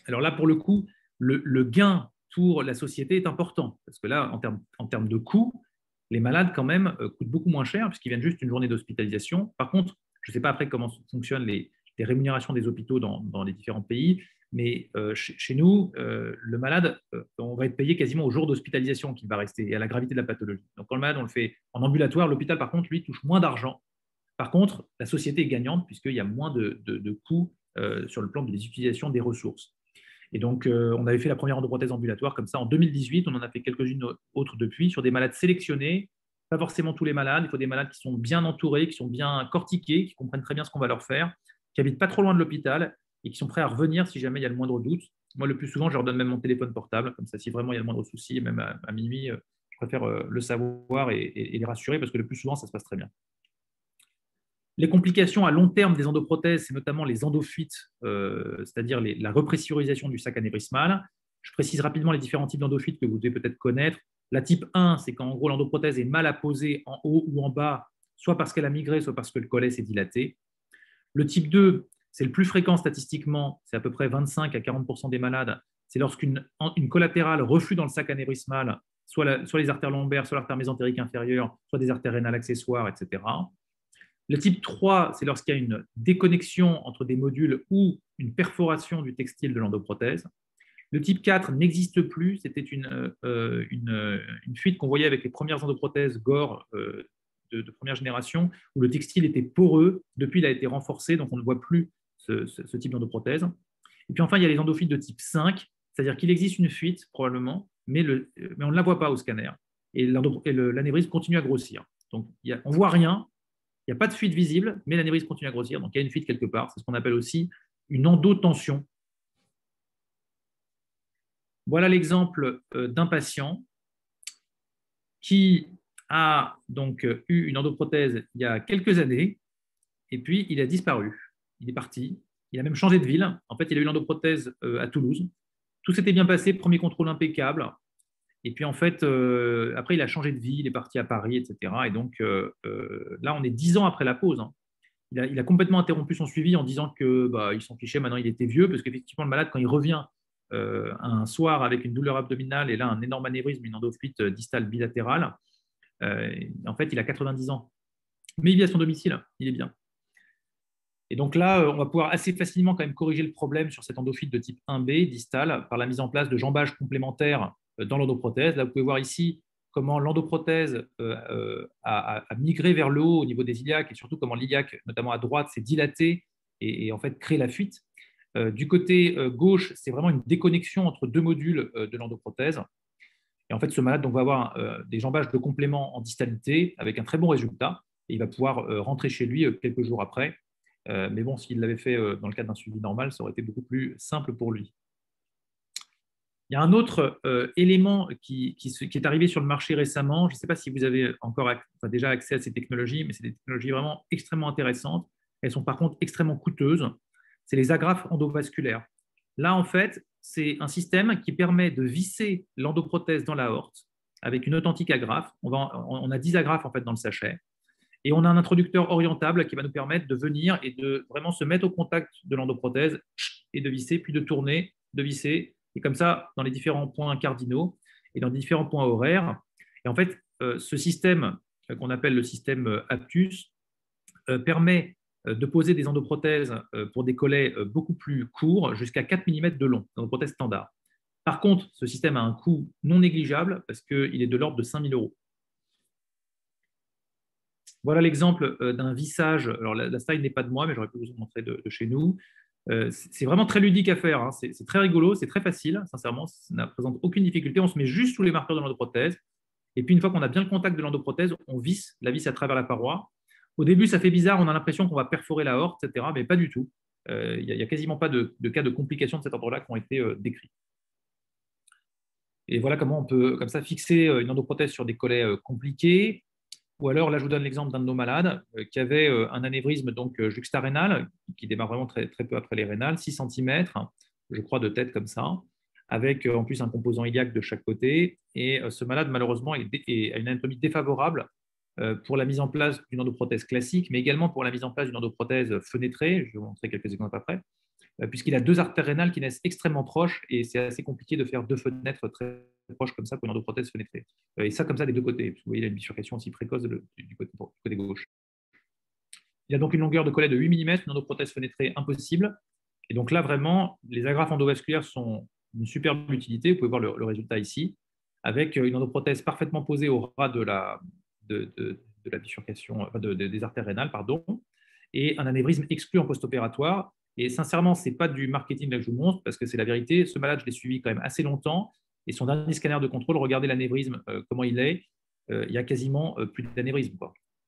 Alors là, pour le coup, le gain pour la société est important parce que là, en termes de coûts, les malades, quand même, coûtent beaucoup moins cher puisqu'ils viennent juste une journée d'hospitalisation. Par contre, je ne sais pas après comment fonctionnent les rémunérations des hôpitaux dans les différents pays, mais chez nous, le malade, on va être payé quasiment au jour d'hospitalisation qu'il va rester et à la gravité de la pathologie. Donc, quand le malade, on le fait en ambulatoire, l'hôpital, par contre, lui, touche moins d'argent. Par contre, la société est gagnante puisqu'il y a moins de coûts sur le plan de l'utilisation des ressources. Et donc, on avait fait la première endoprothèse ambulatoire comme ça en 2018. On en a fait quelques-unes autres depuis sur des malades sélectionnés. Pas forcément tous les malades. Il faut des malades qui sont bien entourés, qui sont bien cortiqués, qui comprennent très bien ce qu'on va leur faire, qui habitent pas trop loin de l'hôpital et qui sont prêts à revenir si jamais il y a le moindre doute. Moi, le plus souvent, je leur donne même mon téléphone portable. Comme ça, si vraiment il y a le moindre souci, même à minuit, je préfère le savoir et les rassurer parce que le plus souvent, ça se passe très bien. Les complications à long terme des endoprothèses, c'est notamment les endophytes, c'est-à-dire la repressurisation du sac anévrismal. Je précise rapidement les différents types d'endophytes que vous devez peut-être connaître. La type 1, c'est quand en gros l'endoprothèse est mal apposée en haut ou en bas, soit parce qu'elle a migré, soit parce que le collet s'est dilaté. Le type 2, c'est le plus fréquent statistiquement, c'est à peu près 25 à 40% des malades. C'est lorsqu'une collatérale reflue dans le sac anévrismal, soit les artères lombaires, soit l'artère mésentérique inférieure, soit des artères rénales accessoires, etc. Le type 3, c'est lorsqu'il y a une déconnexion entre des modules ou une perforation du textile de l'endoprothèse. Le type 4 n'existe plus, c'était une fuite qu'on voyait avec les premières endoprothèses Gore de première génération, où le textile était poreux. Depuis, il a été renforcé, donc on ne voit plus ce type d'endoprothèse. Et puis enfin, il y a les endophytes de type 5, c'est-à-dire qu'il existe une fuite, probablement, mais on ne la voit pas au scanner. Et l'anévrisme continue à grossir. Donc, on ne voit rien. Il n'y a pas de fuite visible, mais l'anévrisme continue à grossir. Donc, il y a une fuite quelque part. C'est ce qu'on appelle aussi une endotension. Voilà l'exemple d'un patient qui a donc eu une endoprothèse il y a quelques années, et puis il a disparu. Il est parti. Il a même changé de ville. En fait, il a eu l'endoprothèse à Toulouse. Tout s'était bien passé, premier contrôle impeccable. Et puis, en fait, après, il a changé de vie, il est parti à Paris, etc. Et donc, là, on est 10 ans après la pause. Hein. il a complètement interrompu son suivi en disant que il s'en fichait, maintenant il était vieux, parce qu'effectivement, le malade, quand il revient un soir avec une douleur abdominale et là un énorme anévrisme, une endophylite distale bilatérale, en fait, il a 90 ans. Mais il vit à son domicile, il est bien. Et donc là, on va pouvoir assez facilement quand même corriger le problème sur cette endophylite de type 1B distale par la mise en place de jambages complémentaires dans l'endoprothèse. Là, vous pouvez voir ici comment l'endoprothèse a migré vers le haut au niveau des iliaques et surtout comment l'iliaque, notamment à droite, s'est dilaté et en fait crée la fuite. Du côté gauche, c'est vraiment une déconnexion entre deux modules de l'endoprothèse. Et en fait, ce malade donc, va avoir des jambages de complément en distalité avec un très bon résultat. Et il va pouvoir rentrer chez lui quelques jours après. Mais bon, s'il l'avait fait dans le cadre d'un suivi normal, ça aurait été beaucoup plus simple pour lui. Il y a un autre élément qui est arrivé sur le marché récemment. Je ne sais pas si vous avez encore déjà accès à ces technologies, mais c'est des technologies vraiment extrêmement intéressantes. Elles sont par contre extrêmement coûteuses. C'est les agrafes endovasculaires. Là, en fait, c'est un système qui permet de visser l'endoprothèse dans l'aorte avec une authentique agrafe. On a 10 agrafes en fait, dans le sachet. Et on a un introducteur orientable qui va nous permettre de venir et de vraiment se mettre au contact de l'endoprothèse et de visser, puis de tourner, de visser, et comme ça, dans les différents points cardinaux et dans les différents points horaires. Et en fait, ce système qu'on appelle le système Aptus permet de poser des endoprothèses pour des collets beaucoup plus courts, jusqu'à 4 mm de long, endoprothèse standard. Par contre, ce système a un coût non négligeable parce qu'il est de l'ordre de 5 000 €. Voilà l'exemple d'un vissage. Alors, la slide n'est pas de moi, mais j'aurais pu vous montrer de chez nous. C'est vraiment très ludique à faire. Hein. C'est très rigolo, c'est très facile, sincèrement. Ça ne présente aucune difficulté. On se met juste sous les marqueurs de l'endoprothèse. Et puis, une fois qu'on a bien le contact de l'endoprothèse, on visse la vis à travers la paroi. Au début, ça fait bizarre. On a l'impression qu'on va perforer la horte, etc. Mais pas du tout. Il n'y a quasiment pas de cas de complications de cet ordre-là qui ont été décrits. Et voilà comment on peut, comme ça, fixer une endoprothèse sur des collets compliqués. Ou alors, là, je vous donne l'exemple d'un de nos malades qui avait un anévrisme donc, juxtarénal, qui démarre vraiment très, très peu après les rénales, 6 cm, je crois, de tête comme ça, avec en plus un composant iliaque de chaque côté. Et ce malade, malheureusement, a une anatomie défavorable pour la mise en place d'une endoprothèse classique, mais également pour la mise en place d'une endoprothèse fenêtrée. Je vais vous montrer quelques exemples après. Puisqu'il a 2 artères rénales qui naissent extrêmement proches et c'est assez compliqué de faire 2 fenêtres très proches comme ça pour une endoprothèse fenêtrée. Et ça, comme ça, des deux côtés. Vous voyez, il y a une bifurcation aussi précoce du côté gauche. Il a donc une longueur de collet de 8 mm, une endoprothèse fenêtrée impossible. Et donc là, vraiment, les agrafes endovasculaires sont une superbe utilité. Vous pouvez voir le résultat ici, avec une endoprothèse parfaitement posée au ras de la bifurcation, des artères rénales, pardon, et un anévrisme exclu en post-opératoire. Et sincèrement, ce n'est pas du marketing là que je vous montre, parce que c'est la vérité. Ce malade, je l'ai suivi quand même assez longtemps. Et son dernier scanner de contrôle, regardez l'anévrisme, comment il est. Il y a quasiment plus d'anévrisme.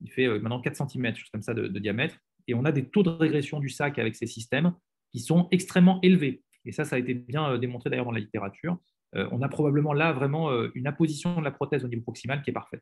Il fait maintenant 4 cm, chose comme ça, de diamètre. Et on a des taux de régression du sac avec ces systèmes qui sont extrêmement élevés. Et ça a été bien démontré d'ailleurs dans la littérature. On a probablement là vraiment une apposition de la prothèse au niveau proximal qui est parfaite.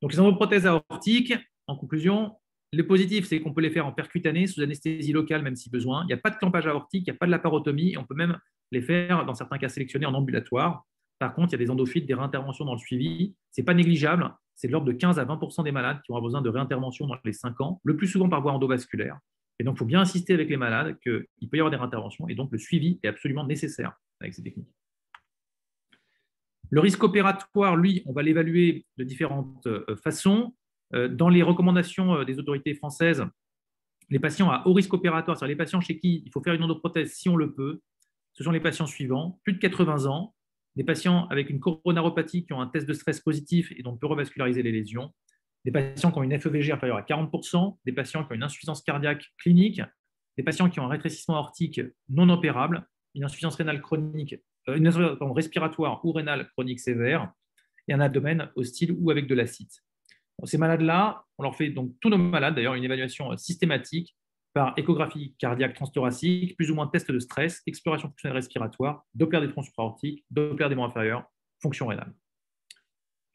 Donc les endoprothèses aortiques, en conclusion, le positif, c'est qu'on peut les faire en percutané, sous anesthésie locale, même si besoin. Il n'y a pas de clampage aortique, il n'y a pas de laparotomie. On peut même les faire, dans certains cas sélectionnés, en ambulatoire. Par contre, il y a des endophytes, des réinterventions dans le suivi. Ce n'est pas négligeable. C'est de l'ordre de 15 à 20% des malades qui auront besoin de réintervention dans les 5 ans, le plus souvent par voie endovasculaire. Et donc, il faut bien insister avec les malades qu'il peut y avoir des réinterventions. Et donc, le suivi est absolument nécessaire avec ces techniques. Le risque opératoire, lui, on va l'évaluer de différentes façons. Dans les recommandations des autorités françaises, les patients à haut risque opératoire, c'est-à-dire les patients chez qui il faut faire une endoprothèse si on le peut, ce sont les patients suivants, plus de 80 ans, des patients avec une coronaropathie qui ont un test de stress positif et donc peut revasculariser les lésions, des patients qui ont une FEVG inférieure à 40%, des patients qui ont une insuffisance cardiaque clinique, des patients qui ont un rétrécissement aortique non opérable, une insuffisance rénale chronique, respiratoire ou rénale chronique sévère, et un abdomen hostile ou avec de l'acide. Ces malades-là, on leur fait donc tous nos malades, d'ailleurs, une évaluation systématique par échographie cardiaque transthoracique, plus ou moins test de stress, exploration fonctionnelle respiratoire, Doppler des troncs supraortiques, Doppler des membres inférieurs, fonction rénale.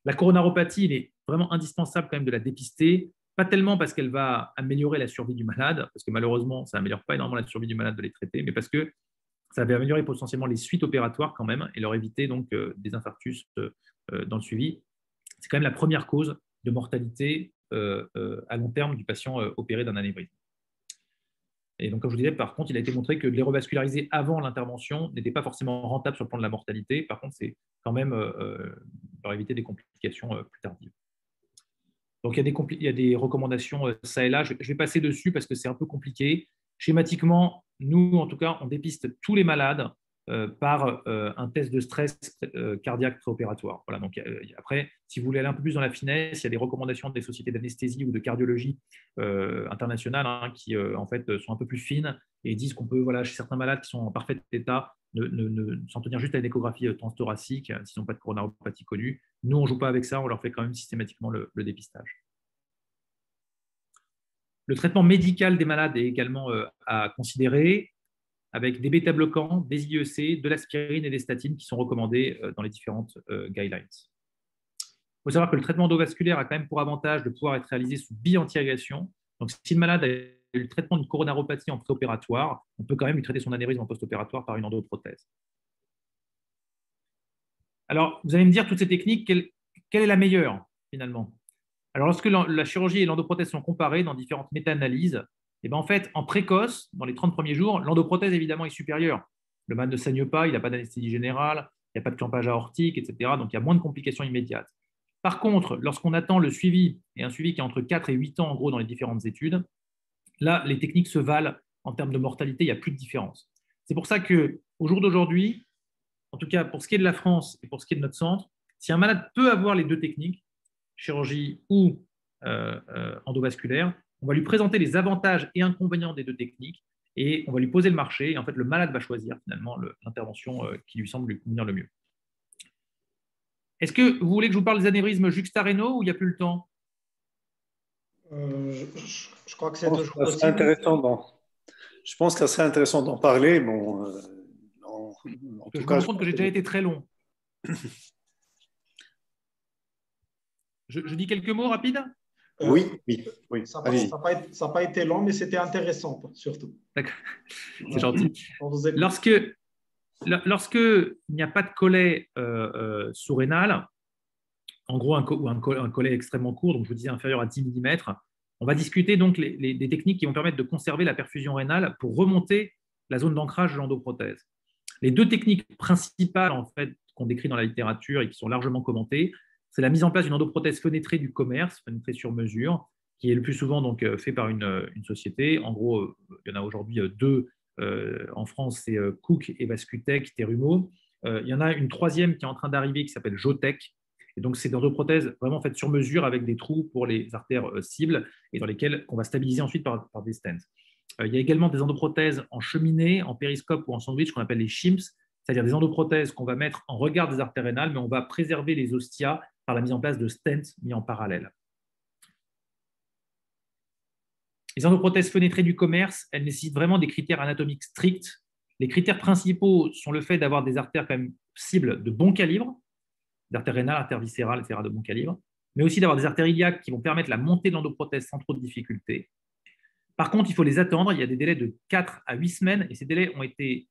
La coronaropathie, il est vraiment indispensable quand même de la dépister, pas tellement parce qu'elle va améliorer la survie du malade, parce que malheureusement, ça n'améliore pas énormément la survie du malade de les traiter, mais parce que ça va améliorer potentiellement les suites opératoires quand même et leur éviter donc des infarctus dans le suivi. C'est quand même la première cause de mortalité à long terme du patient opéré d'un anévrisme. Et donc, comme je vous disais, par contre, il a été montré que de les revasculariser avant l'intervention n'était pas forcément rentable sur le plan de la mortalité. Par contre, c'est quand même leur éviter des complications plus tardives. Donc, il y a des recommandations ça et là. Je vais passer dessus parce que c'est un peu compliqué. Schématiquement, nous, en tout cas, on dépiste tous les malades par un test de stress cardiaque préopératoire. Voilà, donc, après, si vous voulez aller un peu plus dans la finesse, il y a des recommandations des sociétés d'anesthésie ou de cardiologie internationales qui, en fait, sont un peu plus fines et disent qu'on peut, voilà, chez certains malades qui sont en parfait état, s'en tenir juste à une échographie transthoracique s'ils n'ont pas de coronaropathie connue. Nous, on ne joue pas avec ça, on leur fait quand même systématiquement le dépistage. Le traitement médical des malades est également à considérer, avec des bêta-bloquants, des IEC, de l'aspirine et des statines qui sont recommandés dans les différentes guidelines. Il faut savoir que le traitement endovasculaire a quand même pour avantage de pouvoir être réalisé sous bi-antiagression. Donc, si le malade a eu le traitement d'une coronaropathie en préopératoire, on peut quand même lui traiter son anévrisme en post-opératoire par une endoprothèse. Alors, vous allez me dire, toutes ces techniques, quelle est la meilleure, finalement? Alors, lorsque la chirurgie et l'endoprothèse sont comparées dans différentes méta-analyses, et bien en fait, en précoce, dans les 30 premiers jours, l'endoprothèse, évidemment, est supérieure. Le malade ne saigne pas, il n'a pas d'anesthésie générale, il n'y a pas de clampage aortique, etc. Donc, il y a moins de complications immédiates. Par contre, lorsqu'on attend le suivi, et un suivi qui est entre 4 et 8 ans, en gros, dans les différentes études, là, les techniques se valent en termes de mortalité, il n'y a plus de différence. C'est pour ça qu'au jour d'aujourd'hui, en tout cas pour ce qui est de la France et pour ce qui est de notre centre, si un malade peut avoir les deux techniques, chirurgie ou endovasculaire, on va lui présenter les avantages et inconvénients des deux techniques et on va lui poser le marché. Et en fait, le malade va choisir finalement l'intervention qui lui semble lui convenir le mieux. Est-ce que vous voulez que je vous parle des anévrismes juxtarénaux ou il n'y a plus le temps? Je crois que c'est toujours possible. Intéressant. Je pense que ça serait intéressant d'en parler. Bon, je me rends compte que j'ai déjà été très long. Je dis quelques mots rapides? Oui. Ça n'a pas été long, mais c'était intéressant, surtout. D'accord, c'est gentil. Lorsque il n'y a pas de collet sous-rénal, en gros un collet extrêmement court, donc je vous disais inférieur à 10 mm, on va discuter donc des techniques qui vont permettre de conserver la perfusion rénale pour remonter la zone d'ancrage de l'endoprothèse. Les deux techniques principales en fait, qu'on décrit dans la littérature et qui sont largement commentées, c'est la mise en place d'une endoprothèse fenêtrée du commerce, fenêtrée sur mesure, qui est le plus souvent donc, fait par une société. En gros, il y en a aujourd'hui deux en France, c'est Cook et Vascutech, Terumo. Il y en a une troisième qui est en train d'arriver qui s'appelle Jotech. Et donc, c'est des endoprothèses vraiment faites sur mesure avec des trous pour les artères cibles et dans lesquelles on va stabiliser ensuite par des stents. Il y a également des endoprothèses en cheminée, en périscope ou en sandwich qu'on appelle les SHIMS, c'est-à-dire des endoprothèses qu'on va mettre en regard des artères rénales, mais on va préserver les ostias par la mise en place de stents mis en parallèle. Les endoprothèses fenêtrées du commerce, elles nécessitent vraiment des critères anatomiques stricts. Les critères principaux sont le fait d'avoir des artères quand même cibles de bon calibre, des artères rénales, artères viscérales, etc. de bon calibre, mais aussi d'avoir des artères iliaques qui vont permettre la montée de l'endoprothèse sans trop de difficultés. Par contre, il faut les attendre. Il y a des délais de 4 à 8 semaines et ces délais ont été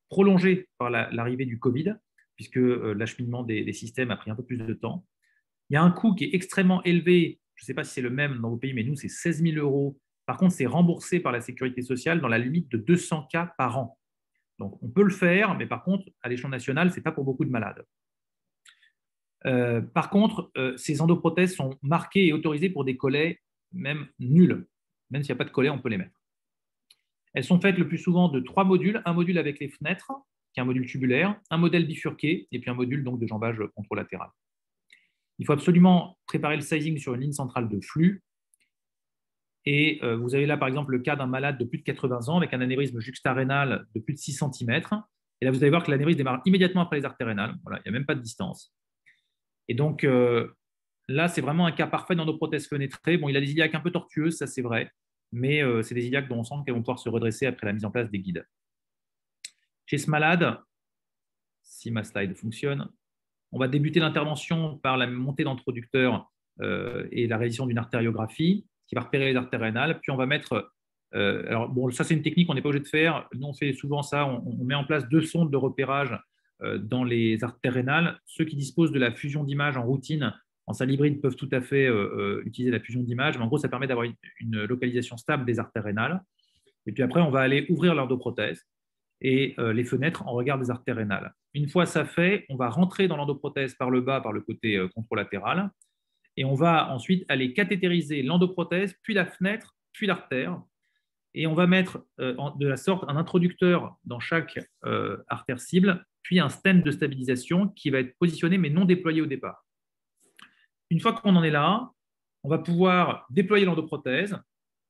prolongés par l'arrivée du Covid, puisque l'acheminement des systèmes a pris un peu plus de temps. Il y a un coût qui est extrêmement élevé. Je ne sais pas si c'est le même dans vos pays, mais nous, c'est 16 000 €. Par contre, c'est remboursé par la sécurité sociale dans la limite de 200 cas par an. Donc, on peut le faire, mais par contre, à l'échelon national, ce n'est pas pour beaucoup de malades. Par contre, ces endoprothèses sont marquées et autorisées pour des collets même nuls. Même s'il n'y a pas de collet, on peut les mettre. Elles sont faites le plus souvent de 3 modules. Un module avec les fenêtres, qui est un module tubulaire, un modèle bifurqué, et puis un module donc, de jambage controlatéral. Il faut absolument préparer le sizing sur une ligne centrale de flux. Et vous avez là, par exemple, le cas d'un malade de plus de 80 ans avec un anévrisme juxtarénal de plus de 6 cm. Et là, vous allez voir que l'anévrisme démarre immédiatement après les artères rénales. Voilà, il n'y a même pas de distance. Et donc, là, c'est vraiment un cas parfait d'endoprothèse fenêtrée. Bon, il a des iliaques un peu tortueuses, ça c'est vrai, mais c'est des iliaques dont on sent qu'elles vont pouvoir se redresser après la mise en place des guides. Chez ce malade, si ma slide fonctionne, on va débuter l'intervention par la montée d'introducteur et la réalisation d'une artériographie qui va repérer les artères rénales. Puis on va mettre, alors bon, ça c'est une technique qu'on n'est pas obligé de faire. Nous on fait souvent ça, on met en place 2 sondes de repérage dans les artères rénales. Ceux qui disposent de la fusion d'images en routine en salle hybride peuvent tout à fait utiliser la fusion d'images, mais en gros, ça permet d'avoir une localisation stable des artères rénales. Et puis après, on va aller ouvrir l'endoprothèse et les fenêtres en regard des artères rénales. Une fois ça fait, on va rentrer dans l'endoprothèse par le bas, par le côté contralatéral, et on va ensuite aller cathétériser l'endoprothèse, puis la fenêtre, puis l'artère. Et on va mettre de la sorte un introducteur dans chaque artère cible, puis un stent de stabilisation qui va être positionné mais non déployé au départ. Une fois qu'on en est là, on va pouvoir déployer l'endoprothèse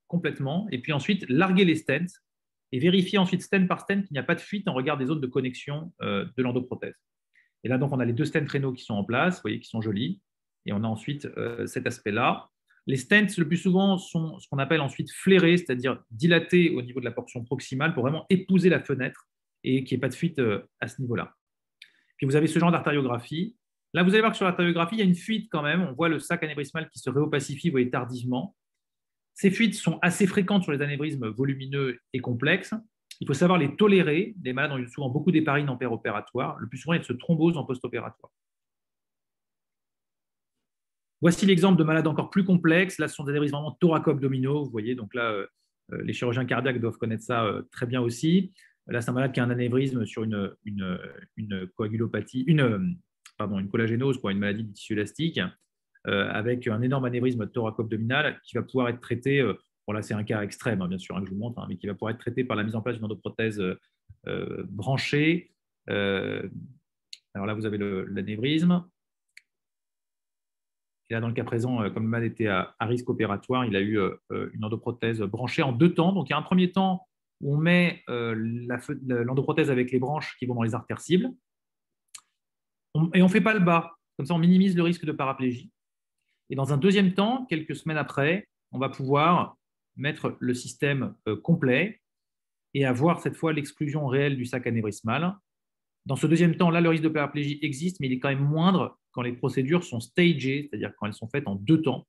complètement et puis ensuite larguer les stents et vérifier ensuite stent par stent qu'il n'y a pas de fuite en regard des zones de connexion de l'endoprothèse. Et là, donc, on a les 2 stents rénaux qui sont en place, vous voyez, qui sont jolis. Et on a ensuite cet aspect-là. Les stents, le plus souvent, sont ce qu'on appelle ensuite flairés, c'est-à-dire dilatés au niveau de la portion proximale pour vraiment épouser la fenêtre et qu'il n'y ait pas de fuite à ce niveau-là. Puis vous avez ce genre d'artériographie. Là, vous allez voir que sur l'artériographie, il y a une fuite quand même. On voit le sac anévrismal qui se réopacifie, vous voyez, tardivement. Ces fuites sont assez fréquentes sur les anévrismes volumineux et complexes. Il faut savoir les tolérer. Les malades ont souvent beaucoup d'héparine en péropératoire. Le plus souvent, il y a de ce thrombose en post-opératoire. Voici l'exemple de malades encore plus complexes. Là, ce sont des anévrismes vraiment thoraco-abdominaux. Vous voyez, donc là, les chirurgiens cardiaques doivent connaître ça très bien aussi. Là, c'est un malade qui a un anévrisme sur une coagulopathie, une collagénose, une maladie du tissu élastique, avec un énorme anévrisme thoraco-abdominal qui va pouvoir être traité. Bon, là, c'est un cas extrême, hein, bien sûr, que je vous montre, hein, mais qui va pouvoir être traité par la mise en place d'une endoprothèse branchée. Alors là, vous avez l'anévrisme. Et là, dans le cas présent, comme le malade était à risque opératoire, il a eu une endoprothèse branchée en 2 temps. Donc, il y a un premier temps où on met l'endoprothèse avec les branches qui vont dans les artères cibles. Et on ne fait pas le bas. Comme ça, on minimise le risque de paraplégie. Et dans un deuxième temps, quelques semaines après, on va pouvoir mettre le système complet et avoir cette fois l'exclusion réelle du sac anévrismal. Dans ce deuxième temps, là, le risque de paraplégie existe, mais il est quand même moindre quand les procédures sont stagées, c'est-à-dire quand elles sont faites en 2 temps.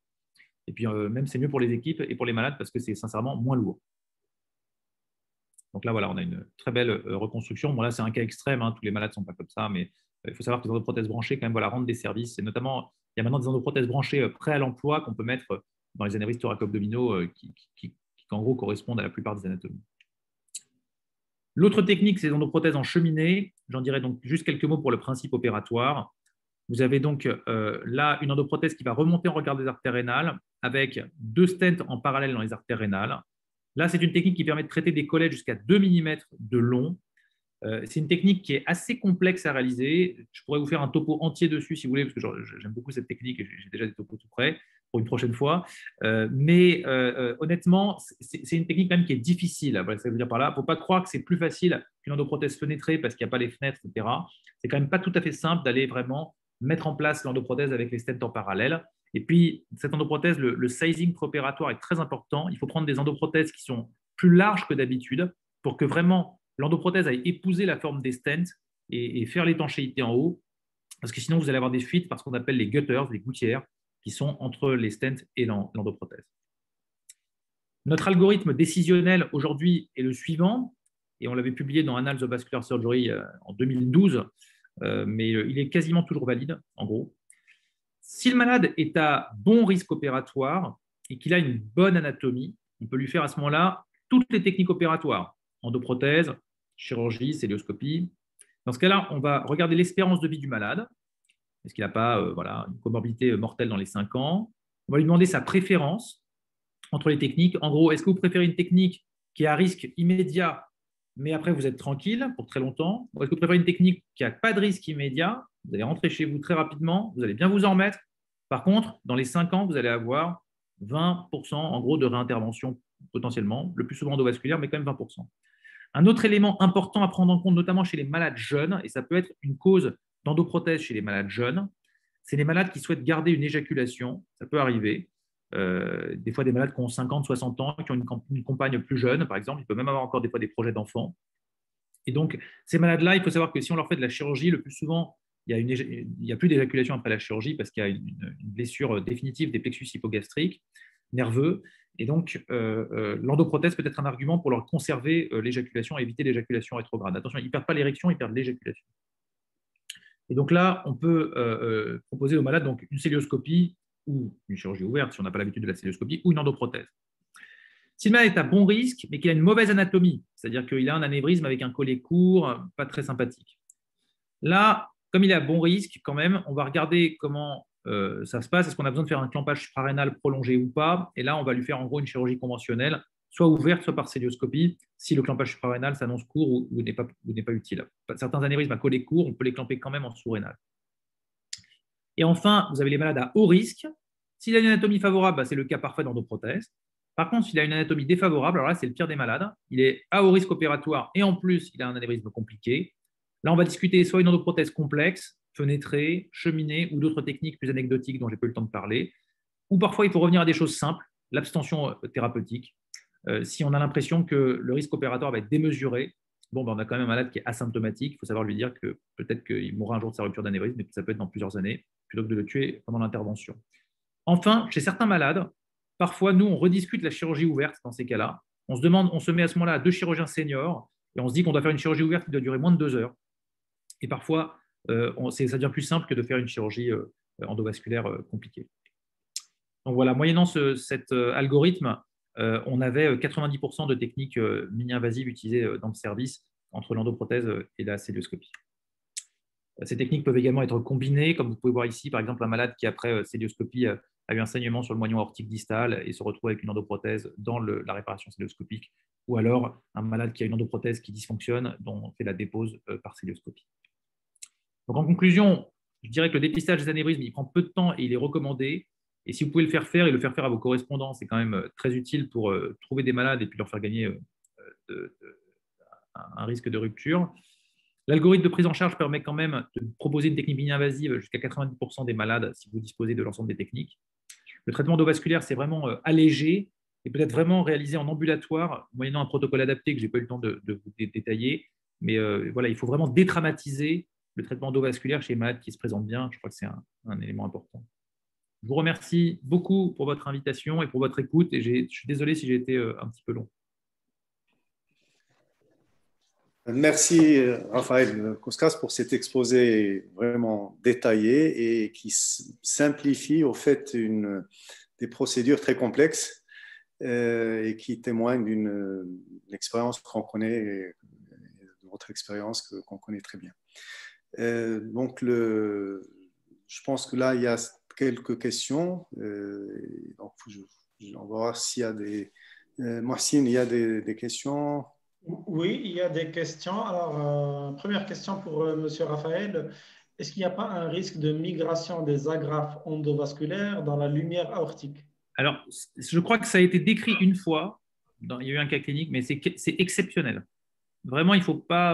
Et puis, même, c'est mieux pour les équipes et pour les malades parce que c'est sincèrement moins lourd. Donc là, voilà, on a une très belle reconstruction. Bon, là, c'est un cas extrême, hein, tous les malades ne sont pas comme ça, mais il faut savoir que les endoprothèses branchées, quand même, voilà, rendent des services. Et notamment, il y a maintenant des endoprothèses branchées prêtes à l'emploi qu'on peut mettre dans les anévrismes thoraco-abdominaux qui, en gros, correspondent à la plupart des anatomies. L'autre technique, c'est les endoprothèses en cheminée. J'en dirai donc juste quelques mots pour le principe opératoire. Vous avez donc là une endoprothèse qui va remonter en regard des artères rénales avec 2 stents en parallèle dans les artères rénales. Là, c'est une technique qui permet de traiter des collets jusqu'à 2 mm de long. C'est une technique qui est assez complexe à réaliser. Je pourrais vous faire un topo entier dessus si vous voulez, parce que j'aime beaucoup cette technique et j'ai déjà des topos tout prêts pour une prochaine fois. Mais honnêtement, c'est une technique quand même qui est difficile. Voilà, ça veut dire par là, il ne faut pas croire que c'est plus facile qu'une endoprothèse fenêtrée parce qu'il n'y a pas les fenêtres, etc. C'est quand même pas tout à fait simple d'aller vraiment mettre en place l'endoprothèse avec les stents en parallèle. Et puis, cette endoprothèse, le sizing préopératoire est très important. Il faut prendre des endoprothèses qui sont plus larges que d'habitude pour que vraiment l'endoprothèse aille épouser la forme des stents et faire l'étanchéité en haut. Parce que sinon, vous allez avoir des fuites par ce qu'on appelle les gutters, les gouttières, qui sont entre les stents et l'endoprothèse. Notre algorithme décisionnel aujourd'hui est le suivant, et on l'avait publié dans Annals of Vascular Surgery en 2012, mais il est quasiment toujours valide, en gros. Si le malade est à bon risque opératoire et qu'il a une bonne anatomie, on peut lui faire à ce moment-là toutes les techniques opératoires, endoprothèse, chirurgie, célioscopie. Dans ce cas-là, on va regarder l'espérance de vie du malade. Est-ce qu'il n'a pas une comorbidité mortelle dans les 5 ans? On va lui demander sa préférence entre les techniques. En gros, est-ce que vous préférez une technique qui est à risque immédiat, mais après vous êtes tranquille pour très longtemps? Ou est-ce que vous préférez une technique qui n'a pas de risque immédiat? Vous allez rentrer chez vous très rapidement, vous allez bien vous en remettre. Par contre, dans les 5 ans, vous allez avoir 20% en gros de réintervention potentiellement, le plus souvent endovasculaire, mais quand même 20%. Un autre élément important à prendre en compte, notamment chez les malades jeunes, et ça peut être une cause d'endoprothèse chez les malades jeunes, c'est les malades qui souhaitent garder une éjaculation. Ça peut arriver. Des fois, des malades qui ont 50, 60 ans, qui ont une compagne plus jeune, par exemple. Ils peuvent même avoir encore des fois des projets d'enfants. Et donc, ces malades-là, il faut savoir que si on leur fait de la chirurgie, le plus souvent, il n'y a plus d'éjaculation après la chirurgie parce qu'il y a une blessure définitive des plexus hypogastriques, nerveux. Et donc, l'endoprothèse peut être un argument pour leur conserver l'éjaculation et éviter l'éjaculation rétrograde. Attention, ils ne perdent pas l'érection, ils perdent l'éjaculation. Et donc là, on peut proposer aux malades donc, une célioscopie ou une chirurgie ouverte, si on n'a pas l'habitude de la célioscopie, ou une endoprothèse. Si le malade est à bon risque, mais qu'il a une mauvaise anatomie, c'est-à-dire qu'il a un anévrisme avec un collet court, pas très sympathique, là, comme il est à bon risque, quand même, on va regarder comment ça se passe. Est-ce qu'on a besoin de faire un clampage suprarénal prolongé ou pas? Et là, on va lui faire en gros une chirurgie conventionnelle, soit ouverte, soit par célioscopie, si le clampage suprarénal s'annonce court ou n'est pas utile. Certains anévrismes à collet court, on peut les clamper quand même en sous-rénal. Et enfin, vous avez les malades à haut risque. S'il a une anatomie favorable, c'est le cas parfait d'endoprothèse. Par contre, s'il a une anatomie défavorable, alors là, c'est le pire des malades. Il est à haut risque opératoire et en plus, il a un anévrisme compliqué. Là, on va discuter soit une endoprothèse complexe, fenêtrée, cheminée ou d'autres techniques plus anecdotiques dont j'ai pas eu le temps de parler. Ou parfois, il faut revenir à des choses simples, l'abstention thérapeutique. Si on a l'impression que le risque opératoire va être démesuré, bon, ben, on a quand même un malade qui est asymptomatique. Il faut savoir lui dire que peut-être qu'il mourra un jour de sa rupture d'anévrisme, mais que ça peut être dans plusieurs années, plutôt que de le tuer pendant l'intervention. Enfin, chez certains malades, parfois, nous, on rediscute la chirurgie ouverte dans ces cas-là. On se met à ce moment-là à 2 chirurgiens seniors et on se dit qu'on doit faire une chirurgie ouverte qui doit durer moins de 2 heures. Et parfois, ça devient plus simple que de faire une chirurgie endovasculaire compliquée. Donc voilà, moyennant cet algorithme, on avait 90% de techniques mini-invasives utilisées dans le service entre l'endoprothèse et la célioscopie. Ces techniques peuvent également être combinées, comme vous pouvez voir ici, par exemple, un malade qui, après célioscopie, a eu un saignement sur le moignon aortique distal et se retrouve avec une endoprothèse dans la réparation célioscopique, ou alors un malade qui a une endoprothèse qui dysfonctionne, dont on fait la dépose par célioscopie. Donc, en conclusion, je dirais que le dépistage des anévrismes, il prend peu de temps et il est recommandé. Et si vous pouvez le faire faire et le faire faire à vos correspondants, c'est quand même très utile pour trouver des malades et puis leur faire gagner un risque de rupture. L'algorithme de prise en charge permet quand même de proposer une technique mini-invasive jusqu'à 90% des malades si vous disposez de l'ensemble des techniques. Le traitement endovasculaire, c'est vraiment allégé et peut-être vraiment réalisé en ambulatoire, moyennant un protocole adapté que je n'ai pas eu le temps de vous détailler. Mais voilà, il faut vraiment détraumatiser le traitement endovasculaire chez les malades qui se présentent bien. Je crois que c'est un élément important. Je vous remercie beaucoup pour votre invitation et pour votre écoute. Et je suis désolé si j'ai été un petit peu long. Merci Raphaël Kouskas pour cet exposé vraiment détaillé et qui simplifie au fait des procédures très complexes et qui témoigne d'une expérience qu'on connaît, de votre expérience qu'on connaît très bien. Donc, je pense que là, il y a quelques questions. Donc, on va voir s'il y a des... Mohsin, il y a des questions. Oui, il y a des questions. Alors, première question pour M. Raphaël. Est-ce qu'il n'y a pas un risque de migration des agrafes endovasculaires dans la lumière aortique? Alors, je crois que ça a été décrit une fois. Il y a eu un cas clinique, mais c'est exceptionnel. Vraiment, il ne faut pas,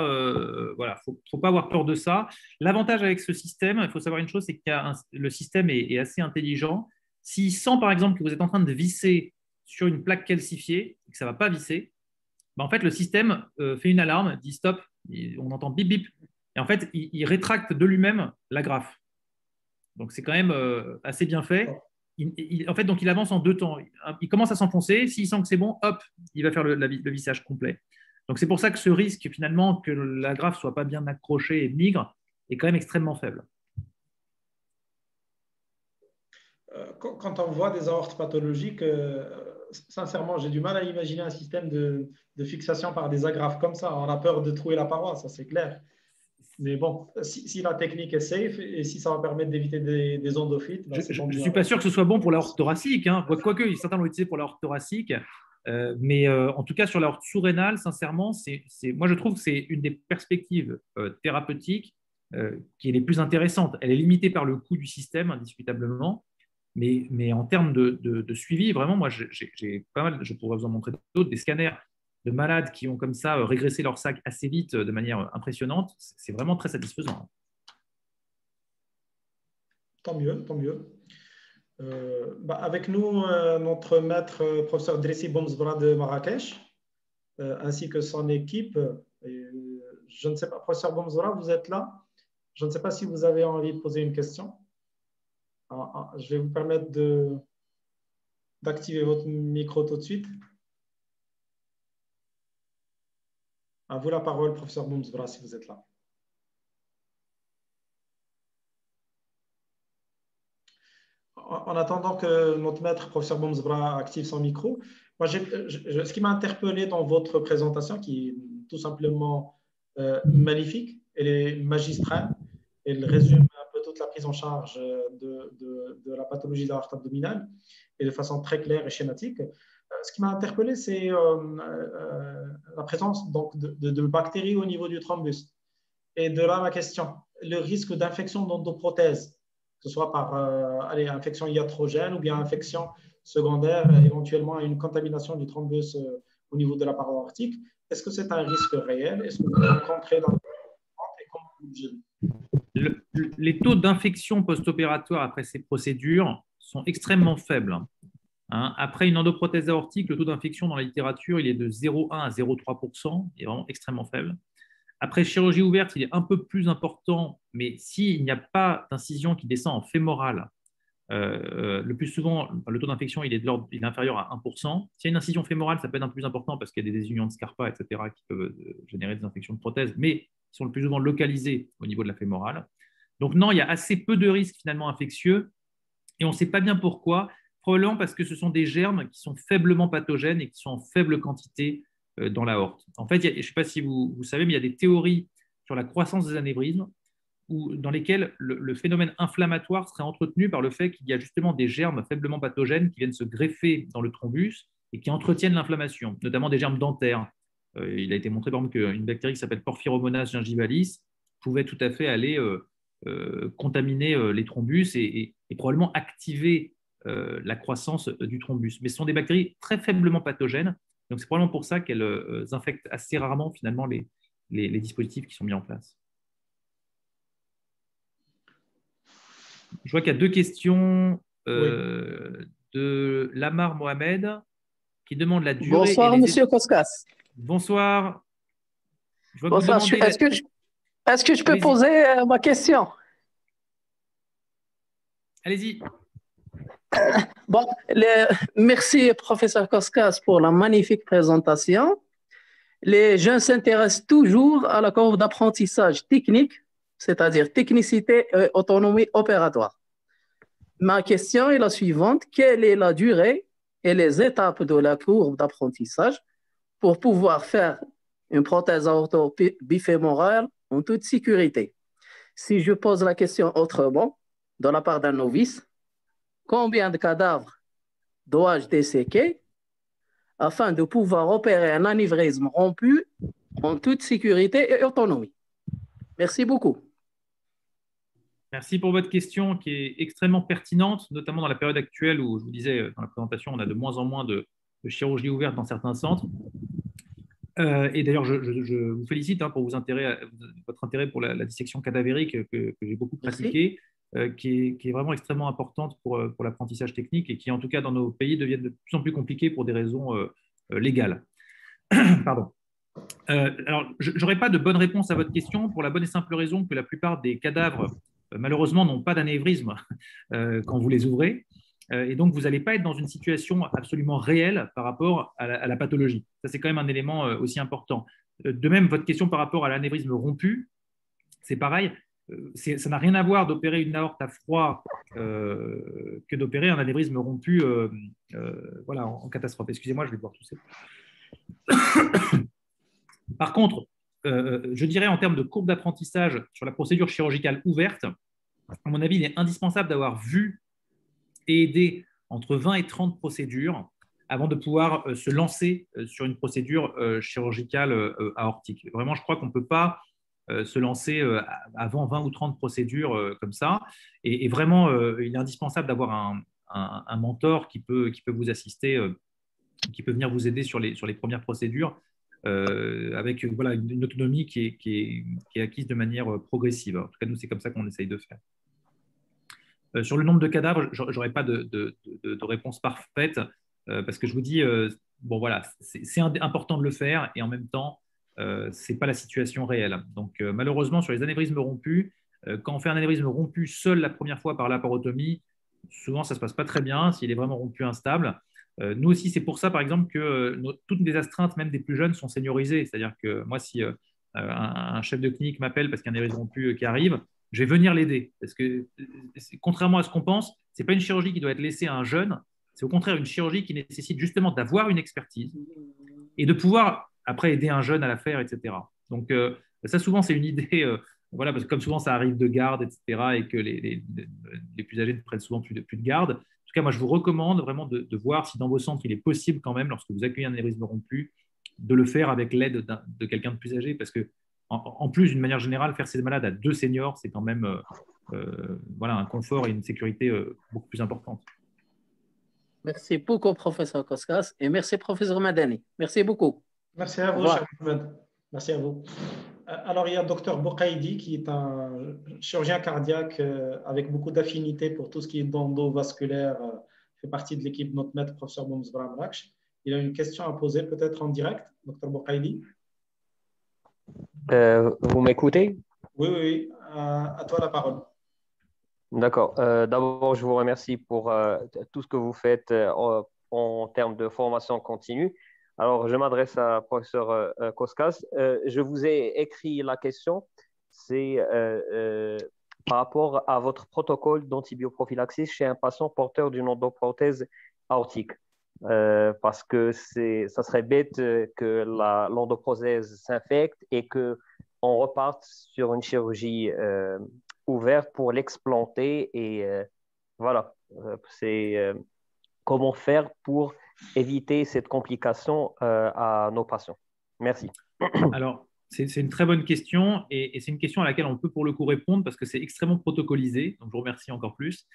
faut pas avoir peur de ça. L'avantage avec ce système, il faut savoir une chose, c'est que le système est assez intelligent. S'il sent, par exemple, que vous êtes en train de visser sur une plaque calcifiée et que ça ne va pas visser, en fait, le système fait une alarme, dit stop, on entend bip bip, et en fait, il rétracte de lui-même l'agrafe. Donc, c'est quand même assez bien fait. En fait, donc, il avance en 2 temps. Il commence à s'enfoncer. S'il sent que c'est bon, hop, il va faire le vissage complet. Donc, c'est pour ça que ce risque, finalement, que l'agrafe ne soit pas bien accrochée et migre, est quand même extrêmement faible. Quand on voit des aortes pathologiques, sincèrement, j'ai du mal à imaginer un système de fixation par des agrafes comme ça. On a peur de trouer la paroi, ça c'est clair. Mais bon, si la technique est safe et si ça va permettre d'éviter des endophytes, ben je ne suis pas sûr que ce soit bon pour l'aorte thoracique. Hein. Quoique, certains l'ont utilisé pour l'aorte thoracique. Mais en tout cas, sur l'aorte sous-rénale, sincèrement, moi je trouve que c'est une des perspectives thérapeutiques qui est les plus intéressantes. Elle est limitée par le coût du système, indiscutablement. Mais en termes de suivi, vraiment, moi, j'ai pas mal, je pourrais vous en montrer d'autres, des scanners de malades qui ont comme ça régressé leur sac assez vite de manière impressionnante. C'est vraiment très satisfaisant. Tant mieux, tant mieux. Avec nous, notre maître professeur Dressi Boumzbra de Marrakech, ainsi que son équipe. Je ne sais pas, professeur Boumzbra, vous êtes là? Je ne sais pas si vous avez envie de poser une question. Je vais vous permettre d'activer votre micro tout de suite. À vous la parole, professeur Boumzbra, si vous êtes là. en attendant que notre maître, professeur Boumzbra, active son micro, moi, ce qui m'a interpellé dans votre présentation, qui est tout simplement magnifique, elle est magistrale, elle résume un peu toute la prise en charge de la pathologie de l'aorte abdominale et de façon très claire et schématique. Ce qui m'a interpellé, c'est la présence donc, de bactéries au niveau du thrombus. Et de là, ma question, le risque d'infection d'endoprothèse, que ce soit par infection iatrogène ou bien infection secondaire, éventuellement à une contamination du thrombus au niveau de la paroi aortique, est-ce que c'est un risque réel? Est-ce que vous le rencontrez dans le et comment vous le gérez? Les taux d'infection post-opératoire après ces procédures sont extrêmement faibles. Après une endoprothèse aortique, le taux d'infection dans la littérature, il est de 0,1 à 0,3%, il est vraiment extrêmement faible. Après chirurgie ouverte, il est un peu plus important, mais s'il n'y a pas d'incision qui descend en fémorale, le plus souvent, le taux d'infection il est inférieur à 1%. S'il y a une incision fémorale, ça peut être un peu plus important parce qu'il y a des désunions de Scarpa, etc., qui peuvent générer des infections de prothèses, mais qui sont le plus souvent localisées au niveau de la fémorale. Donc non, il y a assez peu de risques finalement infectieux et on ne sait pas bien pourquoi. Probablement parce que ce sont des germes qui sont faiblement pathogènes et qui sont en faible quantité dans l'aorte. En fait, je ne sais pas si vous savez, mais il y a des théories sur la croissance des anévrismes dans lesquelles le phénomène inflammatoire serait entretenu par le fait qu'il y a justement des germes faiblement pathogènes qui viennent se greffer dans le thrombus et qui entretiennent l'inflammation, notamment des germes dentaires. Il a été montré par exemple qu'une bactérie qui s'appelle Porphyromonas gingivalis pouvait tout à fait aller contaminer les thrombus et probablement activer la croissance du thrombus. Mais ce sont des bactéries très faiblement pathogènes, donc c'est probablement pour ça qu'elles infectent assez rarement finalement les dispositifs qui sont mis en place. Je vois qu'il y a deux questions de Lamar Mohamed qui demande la durée. Bonsoir, Monsieur Koskas. Bonsoir. Bonsoir. Est-ce que je peux poser ma question? Allez-y. Bon, merci, professeur Koskas, pour la magnifique présentation. Les jeunes s'intéressent toujours à la courbe d'apprentissage technique, c'est-à-dire technicité et autonomie opératoire. Ma question est la suivante. Quelle est la durée et les étapes de la courbe d'apprentissage pour pouvoir faire une prothèse aorto-bifémorale en toute sécurité? Si je pose la question autrement, de la part d'un novice, combien de cadavres dois-je disséquer afin de pouvoir opérer un anévrisme rompu en toute sécurité et autonomie? Merci beaucoup. Merci pour votre question qui est extrêmement pertinente, notamment dans la période actuelle où, je vous disais dans la présentation, on a de moins en moins de chirurgie ouverte dans certains centres. Et d'ailleurs, je vous félicite pour votre intérêt pour la dissection cadavérique que j'ai beaucoup pratiquée, qui est vraiment extrêmement importante pour l'apprentissage technique et qui, en tout cas, dans nos pays, deviennent de plus en plus compliquées pour des raisons légales. Pardon. Alors, je n'aurai pas de bonne réponse à votre question pour la bonne et simple raison que la plupart des cadavres, malheureusement, n'ont pas d'anévrisme quand vous les ouvrez. Et donc, vous n'allez pas être dans une situation absolument réelle par rapport à la pathologie. Ça, c'est quand même un élément aussi important. De même, votre question par rapport à l'anévrisme rompu, c'est pareil. Ça n'a rien à voir d'opérer une aorte à froid que d'opérer un anévrisme rompu voilà, en catastrophe. Excusez-moi, je vais devoir tousser. Par contre, je dirais en termes de courbe d'apprentissage sur la procédure chirurgicale ouverte, à mon avis, il est indispensable d'avoir vu et aidé entre 20 et 30 procédures avant de pouvoir se lancer sur une procédure chirurgicale aortique. Vraiment, je crois qu'on ne peut pas se lancer avant 20 ou 30 procédures comme ça. Et vraiment, il est indispensable d'avoir un mentor qui peut vous assister, qui peut venir vous aider sur les premières procédures avec voilà, une autonomie qui est acquise de manière progressive. En tout cas, nous, c'est comme ça qu'on essaye de faire. Sur le nombre de cadavres, je n'aurai pas de réponse parfaite parce que je vous dis, bon voilà, c'est important de le faire et en même temps, ce n'est pas la situation réelle. Donc malheureusement, sur les anévrismes rompus, quand on fait un anévrisme rompu seul la première fois par laparotomie, souvent ça ne se passe pas très bien s'il est vraiment rompu instable. Nous aussi, c'est pour ça, par exemple, que toutes les astreintes, même des plus jeunes, sont seniorisées. C'est-à-dire que moi, si un chef de clinique m'appelle parce qu'il y a un anévrisme rompu qui arrive, je vais venir l'aider. Parce que, contrairement à ce qu'on pense, ce n'est pas une chirurgie qui doit être laissée à un jeune, c'est au contraire une chirurgie qui nécessite justement d'avoir une expertise et de pouvoir après aider un jeune à la faire, etc. Donc, ça, souvent, c'est une idée, voilà, parce que comme souvent, ça arrive de garde, etc., et que les plus âgés ne prennent souvent plus de garde. En tout cas, moi, je vous recommande vraiment de voir si dans vos centres, il est possible quand même, lorsque vous accueillez un anévrisme rompu, de le faire avec l'aide de quelqu'un de plus âgé, parce que en plus, d'une manière générale, faire ces malades à 2 seniors, c'est quand même voilà, un confort et une sécurité beaucoup plus importante. Merci beaucoup, professeur Koskas, et merci, professeur Madani. Merci beaucoup. Merci à vous, cher Mohamed. Merci à vous. Alors, il y a Dr Boukaïdi, qui est un chirurgien cardiaque avec beaucoup d'affinité pour tout ce qui est endovasculaire, fait partie de l'équipe de notre maître, professeur Boumzbra Mrakch. Il a une question à poser, peut-être en direct, Dr Boukaïdi. Vous m'écoutez? Oui, oui, à toi la parole. D'accord. D'abord, je vous remercie pour tout ce que vous faites en termes de formation continue. Alors, je m'adresse à professeur Koskas. Je vous ai écrit la question. C'est par rapport à votre protocole d'antibioprophylaxie chez un patient porteur d'une endoprothèse aortique. Parce que ça serait bête que l'endoprothèse s'infecte et qu'on reparte sur une chirurgie ouverte pour l'explanter. Et voilà, c'est comment faire pour éviter cette complication à nos patients. Merci. Alors, c'est une très bonne question et c'est une question à laquelle on peut pour le coup répondre parce que c'est extrêmement protocolisé. Donc, je vous remercie encore plus.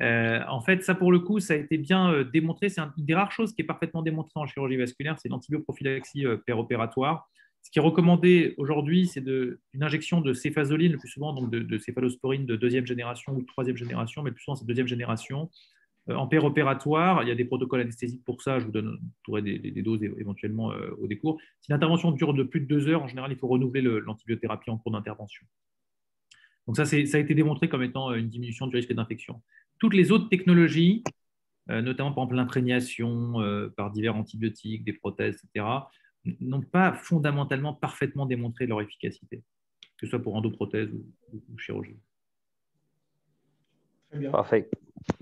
En fait, ça pour le coup, ça a été bien démontré. C'est une des rares choses qui est parfaitement démontrée en chirurgie vasculaire, c'est l'antibioprophylaxie péropératoire. Ce qui est recommandé aujourd'hui, c'est une injection de céphazoline, le plus souvent donc de céphalosporine de 2e génération ou de 3e génération, mais le plus souvent c'est 2e génération. En péropératoire, il y a des protocoles anesthésiques pour ça, je vous donnerai des doses éventuellement au décours. Si l'intervention dure de plus de 2 heures, en général, il faut renouveler l'antibiothérapie en cours d'intervention. Donc ça a été démontré comme étant une diminution du risque d'infection. Toutes les autres technologies, notamment par exemple l'imprégnation par divers antibiotiques, des prothèses, etc., n'ont pas fondamentalement parfaitement démontré leur efficacité, que ce soit pour endoprothèse ou chirurgie. Très bien. Parfait.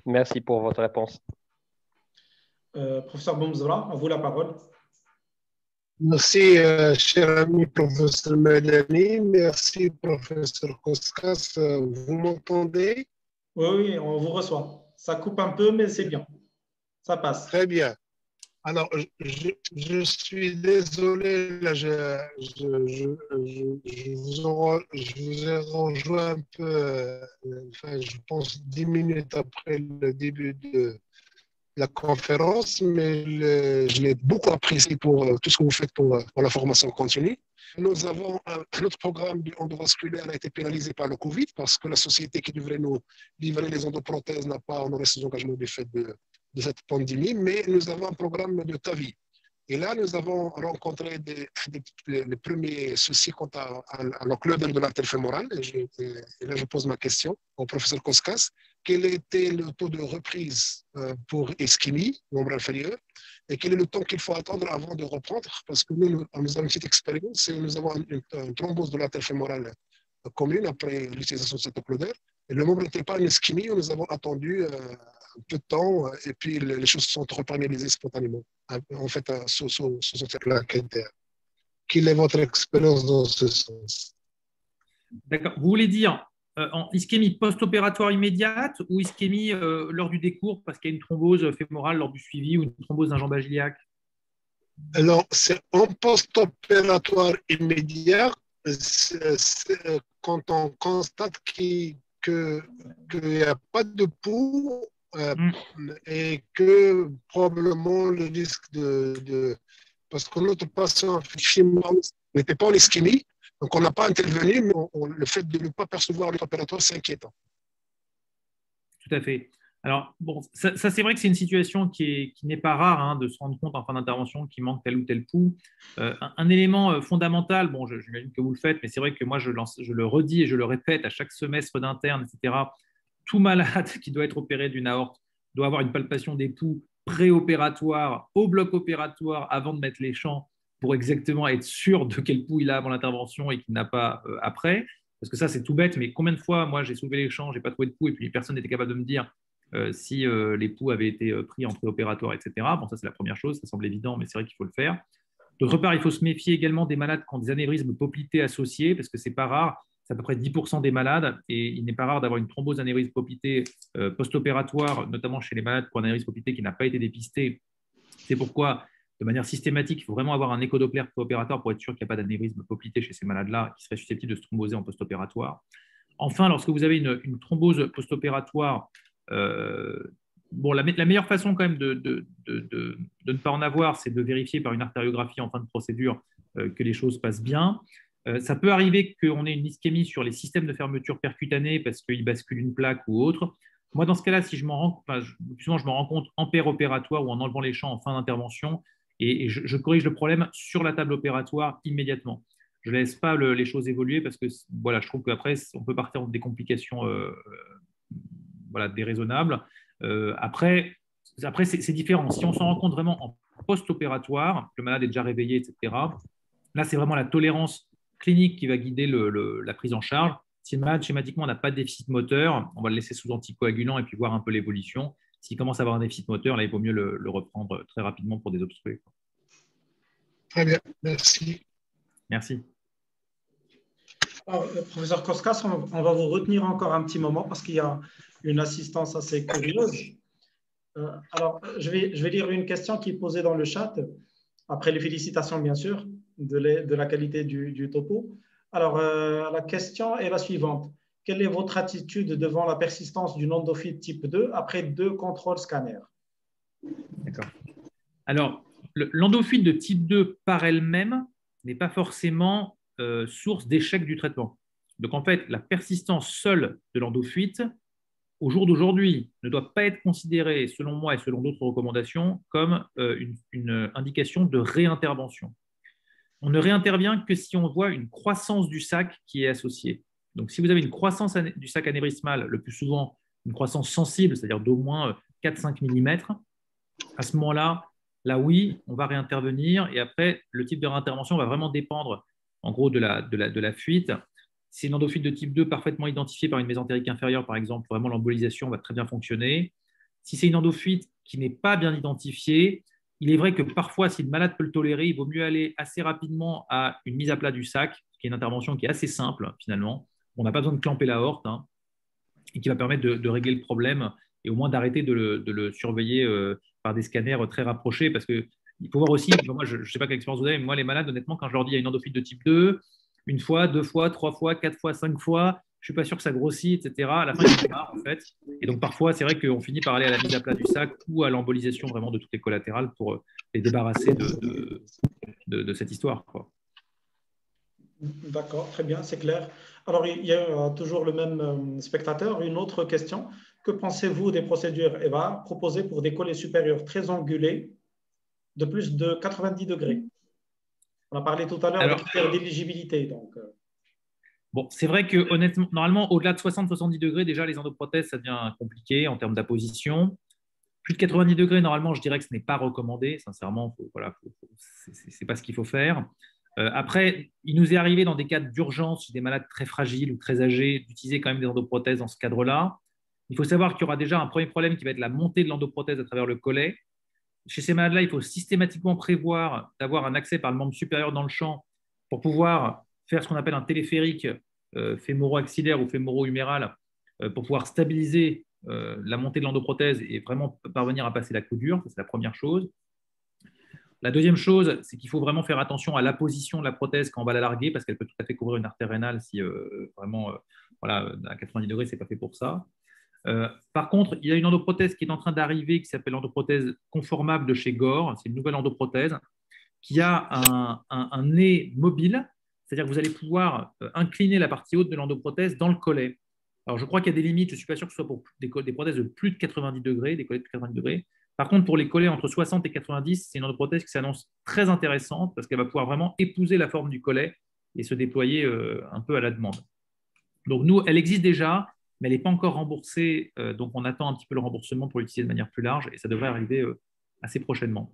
Merci pour votre réponse. Professeur Boumzbra, à vous la parole. Merci, cher ami professeur Madani. Merci, professeur Koskas. Vous m'entendez? Oui, oui, on vous reçoit. Ça coupe un peu, mais c'est bien. Ça passe. Très bien. Alors, je suis désolé, là, je vous ai rejoint un peu, enfin, je pense 10 minutes après le début de la conférence, mais je l'ai beaucoup apprécié pour tout ce que vous faites pour la formation continue. Nous avons notre programme endovasculaire a été pénalisé par le Covid parce que la société qui devrait nous livrer les endoprothèses n'a pas honoré ses engagements du fait de cette pandémie, mais nous avons un programme de TAVI. Et là, nous avons rencontré les premiers soucis quant à l'occlusion de l'artère fémorale. Et là, je pose ma question au professeur Koskas. Quel était le taux de reprise pour ischémie, membre inférieur, et quel est le temps qu'il faut attendre avant de reprendre? Parce que nous avons une petite expérience et nous avons une thrombose de l'artère fémorale commune après l'utilisation de cet occludaire. Et le membre n'était pas une ischémie, nous avons attendu un peu de temps et puis les choses se sont reparalysées spontanément. En fait, sous cette plaquette. Quelle est votre expérience dans ce sens? D'accord. Vous voulez dire en ischémie post-opératoire immédiate ou ischémie lors du décours parce qu'il y a une thrombose fémorale lors du suivi ou une thrombose d'un jambe iliaque? Alors, c'est en post-opératoire immédiat quand on constate qu'il n'y a pas de pouls et que probablement le risque parce que notre patient n'était pas en ischémie, donc on n'a pas intervenu, mais le fait de ne pas percevoir l'opératoire, c'est inquiétant. Tout à fait. Alors, bon, ça c'est vrai que c'est une situation qui n'est pas rare hein, de se rendre compte en fin d'intervention qu'il manque tel ou tel pouls. Un élément fondamental, bon, j'imagine que vous le faites, mais c'est vrai que moi, je le redis et je le répète à chaque semestre d'interne, etc. Tout malade qui doit être opéré d'une aorte doit avoir une palpation des pouls préopératoire au bloc opératoire avant de mettre les champs pour exactement être sûr de quel pouls il a avant l'intervention et qu'il n'a pas après. Parce que ça, c'est tout bête, mais combien de fois, moi, j'ai soulevé les champs, je n'ai pas trouvé de pouls, et puis personne n'était capable de me dire si les pouls avaient été pris en préopératoire, etc. Bon, ça, c'est la première chose, ça semble évident, mais c'est vrai qu'il faut le faire. D'autre part, il faut se méfier également des malades qui ont des anévrismes poplités associés, parce que ce n'est pas rare, c'est à peu près 10% des malades, et il n'est pas rare d'avoir une thrombose anévrisme poplité post-opératoire, notamment chez les malades pour un anévrisme poplité qui n'a pas été dépisté. C'est pourquoi, de manière systématique, il faut vraiment avoir un échodoppler préopératoire pour être sûr qu'il n'y a pas d'anévrisme poplité chez ces malades-là qui seraient susceptibles de se thromboser en post-opératoire. Enfin, lorsque vous avez une thrombose post-opératoire, bon, la meilleure façon quand même de ne pas en avoir, c'est de vérifier par une artériographie en fin de procédure que les choses passent bien. Ça peut arriver qu'on ait une ischémie sur les systèmes de fermeture percutanée parce qu'il bascule une plaque ou autre. Moi, dans ce cas-là, si je m'en rends compte en péropératoire ou en enlevant les champs en fin d'intervention, et je corrige le problème sur la table opératoire immédiatement. Je ne laisse pas les choses évoluer parce que voilà, je trouve qu'après, on peut partir dans des complications voilà, déraisonnables. Après c'est différent. Si on s'en rend compte vraiment en post-opératoire, le malade est déjà réveillé, etc., là, c'est vraiment la tolérance clinique qui va guider la prise en charge. Si le malade, schématiquement, n'a pas de déficit moteur, on va le laisser sous anticoagulant et puis voir un peu l'évolution. S'il commence à avoir un déficit moteur, là, il vaut mieux le reprendre très rapidement pour désobstruer. Très bien, merci. Merci. Alors, professeur Koskas, on va vous retenir encore un petit moment parce qu'il y a une assistance assez curieuse. Alors, je vais lire une question qui est posée dans le chat, après les félicitations, bien sûr, de la qualité du topo. Alors, la question est la suivante. Quelle est votre attitude devant la persistance d'une endophyte type 2 après 2 contrôles scanners? D'accord. Alors, l'endophyte de type 2 par elle-même n'est pas forcément source d'échec du traitement. Donc, en fait, la persistance seule de l'endophyte, au jour d'aujourd'hui, ne doit pas être considérée, selon moi et selon d'autres recommandations, comme une indication de réintervention. On ne réintervient que si on voit une croissance du sac qui est associée. Donc, si vous avez une croissance du sac anévrismal, le plus souvent une croissance sensible, c'est-à-dire d'au moins 4-5 mm, à ce moment-là, là oui, on va réintervenir. Et après, le type de réintervention va vraiment dépendre, en gros, de la fuite. Si c'est une endophyte de type 2 parfaitement identifiée par une mésentérique inférieure, par exemple, vraiment l'embolisation va très bien fonctionner. Si c'est une endophyte qui n'est pas bien identifiée, il est vrai que parfois, si le malade peut le tolérer, il vaut mieux aller assez rapidement à une mise à plat du sac, qui est une intervention qui est assez simple, finalement. On n'a pas besoin de clamper l'aorte, hein, et qui va permettre de régler le problème et au moins d'arrêter de le surveiller par des scanners très rapprochés. Parce qu'il faut voir aussi, moi, je ne sais pas quelle expérience vous avez, mais moi, les malades, honnêtement, quand je leur dis qu'il y a une endophyte de type 2, une fois, 2 fois, 3 fois, 4 fois, 5 fois, je ne suis pas sûr que ça grossit, etc. À la fin, il y a en fait. Et donc, parfois, c'est vrai qu'on finit par aller à la mise à plat du sac ou à l'embolisation vraiment de toutes les collatérales pour les débarrasser de cette histoire, quoi. D'accord, très bien, c'est clair. Alors, il y a toujours le même spectateur. Une autre question. Que pensez-vous des procédures EVA proposées pour des collets supérieurs très angulés de plus de 90 degrés? On a parlé tout à l'heure des critères d'éligibilité. Bon, c'est vrai que honnêtement, normalement, au-delà de 60-70 degrés, déjà, les endoprothèses, ça devient compliqué en termes d'apposition. Plus de 90 degrés, normalement, je dirais que ce n'est pas recommandé. Sincèrement, ce n'est pas ce qu'il faut faire. Après, il nous est arrivé dans des cas d'urgence, chez des malades très fragiles ou très âgés, d'utiliser quand même des endoprothèses dans ce cadre-là. Il faut savoir qu'il y aura déjà un premier problème qui va être la montée de l'endoprothèse à travers le collet. Chez ces malades-là, il faut systématiquement prévoir d'avoir un accès par le membre supérieur dans le champ pour pouvoir faire ce qu'on appelle un téléphérique fémoro-axillaire ou fémoro-huméral pour pouvoir stabiliser la montée de l'endoprothèse et vraiment parvenir à passer la coudure. Ça, c'est la première chose. La deuxième chose, c'est qu'il faut vraiment faire attention à la position de la prothèse quand on va la larguer parce qu'elle peut tout à fait couvrir une artère rénale si vraiment voilà, à 90 degrés, ce n'est pas fait pour ça. Par contre, il y a une endoprothèse qui est en train d'arriver qui s'appelle l'endoprothèse conformable de chez Gore. C'est une nouvelle endoprothèse qui a un nez mobile, c'est-à-dire que vous allez pouvoir incliner la partie haute de l'endoprothèse dans le collet. Alors, je crois qu'il y a des limites. Je ne suis pas sûr que ce soit pour des prothèses de plus de 90 degrés, des collets de 90 degrés. Par contre, pour les collets entre 60 et 90, c'est une endoprothèse qui s'annonce très intéressante parce qu'elle va pouvoir vraiment épouser la forme du collet et se déployer un peu à la demande. Donc, nous, elle existe déjà, mais elle n'est pas encore remboursée. Donc, on attend un petit peu le remboursement pour l'utiliser de manière plus large et ça devrait arriver assez prochainement.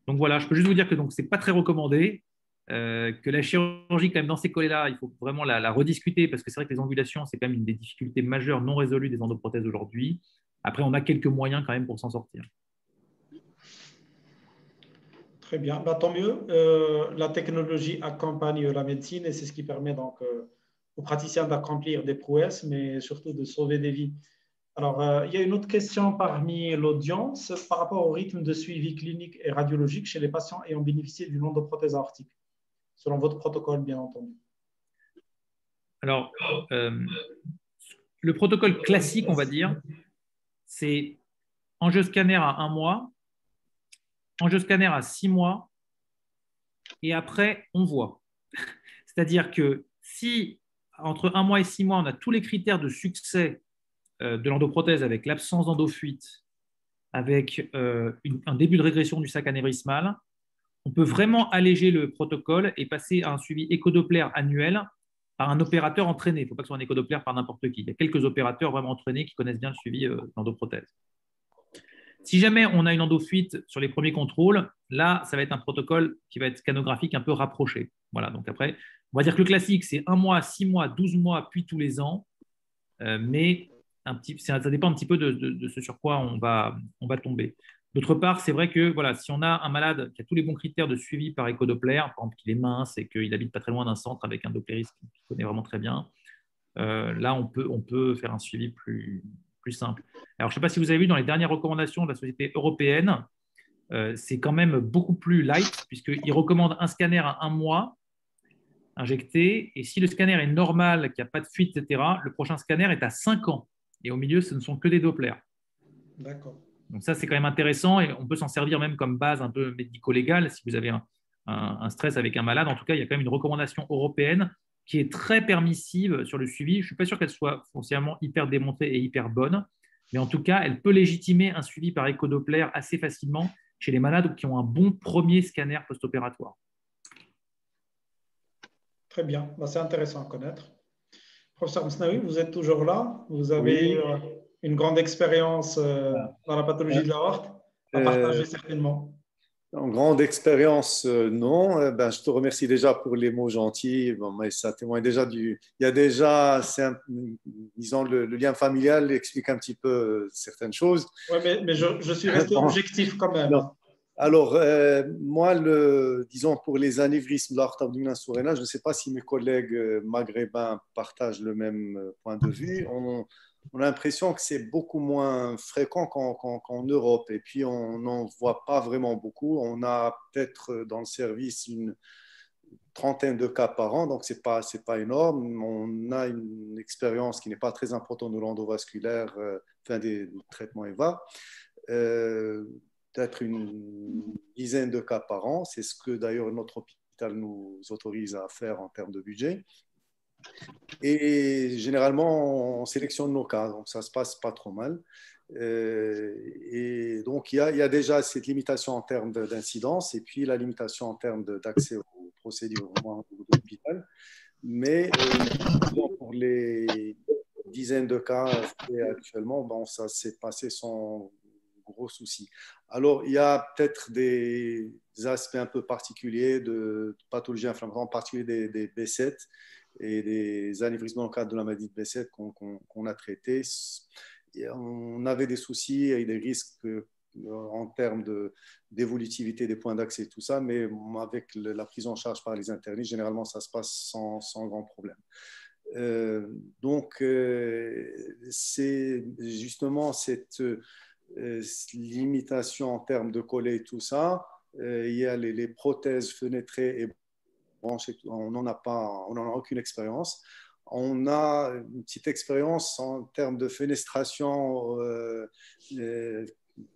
Donc, voilà, je peux juste vous dire que ce n'est pas très recommandé, que la chirurgie, quand même, dans ces collets-là, il faut vraiment la rediscuter parce que c'est vrai que les angulations, c'est quand même une des difficultés majeures non résolues des endoprothèses aujourd'hui. Après, on a quelques moyens quand même pour s'en sortir. Très bien, bah, tant mieux. La technologie accompagne la médecine et c'est ce qui permet donc aux praticiens d'accomplir des prouesses, mais surtout de sauver des vies. Alors, il y a une autre question parmi l'audience par rapport au rythme de suivi clinique et radiologique chez les patients ayant bénéficié d'une endoprothèse aortique, selon votre protocole, bien entendu. Alors, le protocole classique, on va dire, c'est angioscanner à 1 mois, angioscanner à 6 mois, et après, on voit. C'est-à-dire que si entre 1 mois et 6 mois, on a tous les critères de succès de l'endoprothèse avec l'absence d'endofuite, avec un début de régression du sac anévrismal, on peut vraiment alléger le protocole et passer à un suivi échodoplaire annuel par un opérateur entraîné. Il ne faut pas que ce soit un échodoplaire par n'importe qui. Il y a quelques opérateurs vraiment entraînés qui connaissent bien le suivi d'endoprothèse. Si jamais on a une endofuite sur les premiers contrôles, là, ça va être un protocole qui va être scanographique un peu rapproché. Voilà, donc après, on va dire que le classique, c'est 1 mois, 6 mois, 12 mois, puis tous les ans. Mais ça dépend un petit peu de ce sur quoi on va tomber. D'autre part, c'est vrai que voilà, si on a un malade qui a tous les bons critères de suivi par échodoplaire, par exemple qu'il est mince et qu'il habite pas très loin d'un centre avec un dopplériste qui connaît vraiment très bien, là, on peut faire un suivi plus simple. Alors, je ne sais pas si vous avez vu dans les dernières recommandations de la Société européenne, c'est quand même beaucoup plus light, puisqu'ils recommandent un scanner à 1 mois injecté, et si le scanner est normal, qu'il n'y a pas de fuite, etc., le prochain scanner est à 5 ans. Et au milieu, ce ne sont que des dopplers. D'accord. Donc ça, c'est quand même intéressant, et on peut s'en servir même comme base un peu médico-légale si vous avez un stress avec un malade. En tout cas, il y a quand même une recommandation européenne qui est très permissive sur le suivi. Je ne suis pas sûr qu'elle soit foncièrement hyper démontrée et hyper bonne, mais en tout cas, elle peut légitimer un suivi par échodoplaire assez facilement chez les malades qui ont un bon premier scanner post-opératoire. Très bien, bah, c'est intéressant à connaître. Professeur Msnaoui, vous êtes toujours là. Vous avez une grande expérience dans la pathologie de l'aorte à partager certainement. En grande expérience, non. Ben, je te remercie déjà pour les mots gentils. Bon, mais ça témoigne déjà du. Il y a déjà, disons, le lien familial explique un petit peu certaines choses. Oui, mais je suis resté objectif quand même. Non. Alors, moi, disons, pour les anévrismes de l'aorte abdominale sous-rénale, je ne sais pas si mes collègues maghrébins partagent le même point de vue. On a l'impression que c'est beaucoup moins fréquent qu'en Europe. Et puis, on n'en voit pas vraiment beaucoup. On a peut-être dans le service une trentaine de cas par an, donc ce n'est pas énorme. On a une expérience qui n'est pas très importante de l'endovasculaire, des traitements EVA. Peut-être une dizaine de cas par an. C'est ce que d'ailleurs notre hôpital nous autorise à faire en termes de budget. Et généralement, on sélectionne nos cas, donc ça ne se passe pas trop mal. Et donc, il y a déjà cette limitation en termes d'incidence et puis la limitation en termes d'accès aux procédures de l'hôpital. Mais pour les dizaines de cas actuellement, bon, ça s'est passé sans gros soucis. Alors, il y a peut-être des aspects un peu particuliers de pathologie inflammatoire, en particulier des B7 et des anévrismes dans le cadre de la maladie de B7 qu'on a traités. On avait des soucis et des risques en termes d'évolutivité des points d'accès et tout ça, mais avec la prise en charge par les internistes, généralement, ça se passe sans grand problème. Donc, c'est justement cette limitation en termes de collets et tout ça. Il y a les prothèses fenêtrées et branchées, on n'en a aucune expérience. On a une petite expérience en termes de fenestration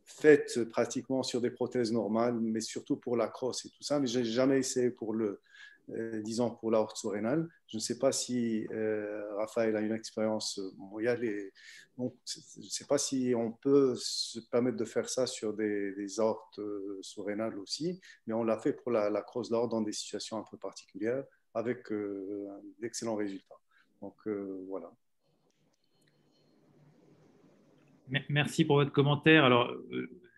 faite pratiquement sur des prothèses normales, mais surtout pour la crosse et tout ça. Mais je n'ai jamais essayé pour disons pour l'aorte sous-rénale. Je ne sais pas si Raphaël a une expérience. Bon, donc, je ne sais pas si on peut se permettre de faire ça sur des aortes sous-rénales aussi, mais on l'a fait pour la crosse d'aorte dans des situations un peu particulières avec d'excellents résultats. Donc, voilà. Merci pour votre commentaire. Alors,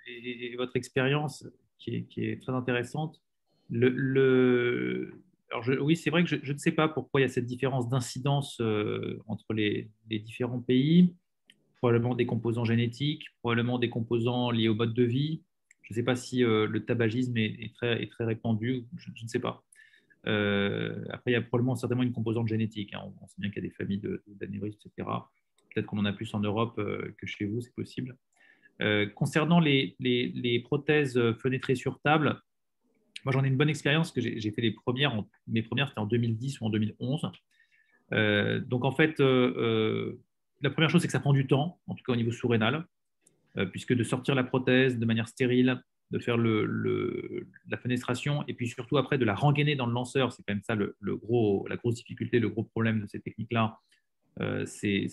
et votre expérience qui est très intéressante. Alors oui, c'est vrai que je ne sais pas pourquoi il y a cette différence d'incidence entre les différents pays. Probablement des composants génétiques, probablement des composants liés au mode de vie. Je ne sais pas si le tabagisme est très répandu, je ne sais pas. Après, il y a probablement certainement une composante génétique. Hein. On sait bien qu'il y a des familles d'anévrismes, etc. Peut-être qu'on en a plus en Europe que chez vous, c'est possible. Concernant les prothèses fenêtrées sur table, moi j'en ai une bonne expérience, que j'ai fait mes premières c'était en 2010 ou en 2011. Donc en fait, la première chose c'est que ça prend du temps, en tout cas au niveau sous-rénal, puisque de sortir la prothèse de manière stérile, de faire la fenestration, et puis surtout après de la rengainer dans le lanceur, c'est quand même ça la grosse difficulté, le gros problème de ces techniques-là. C'est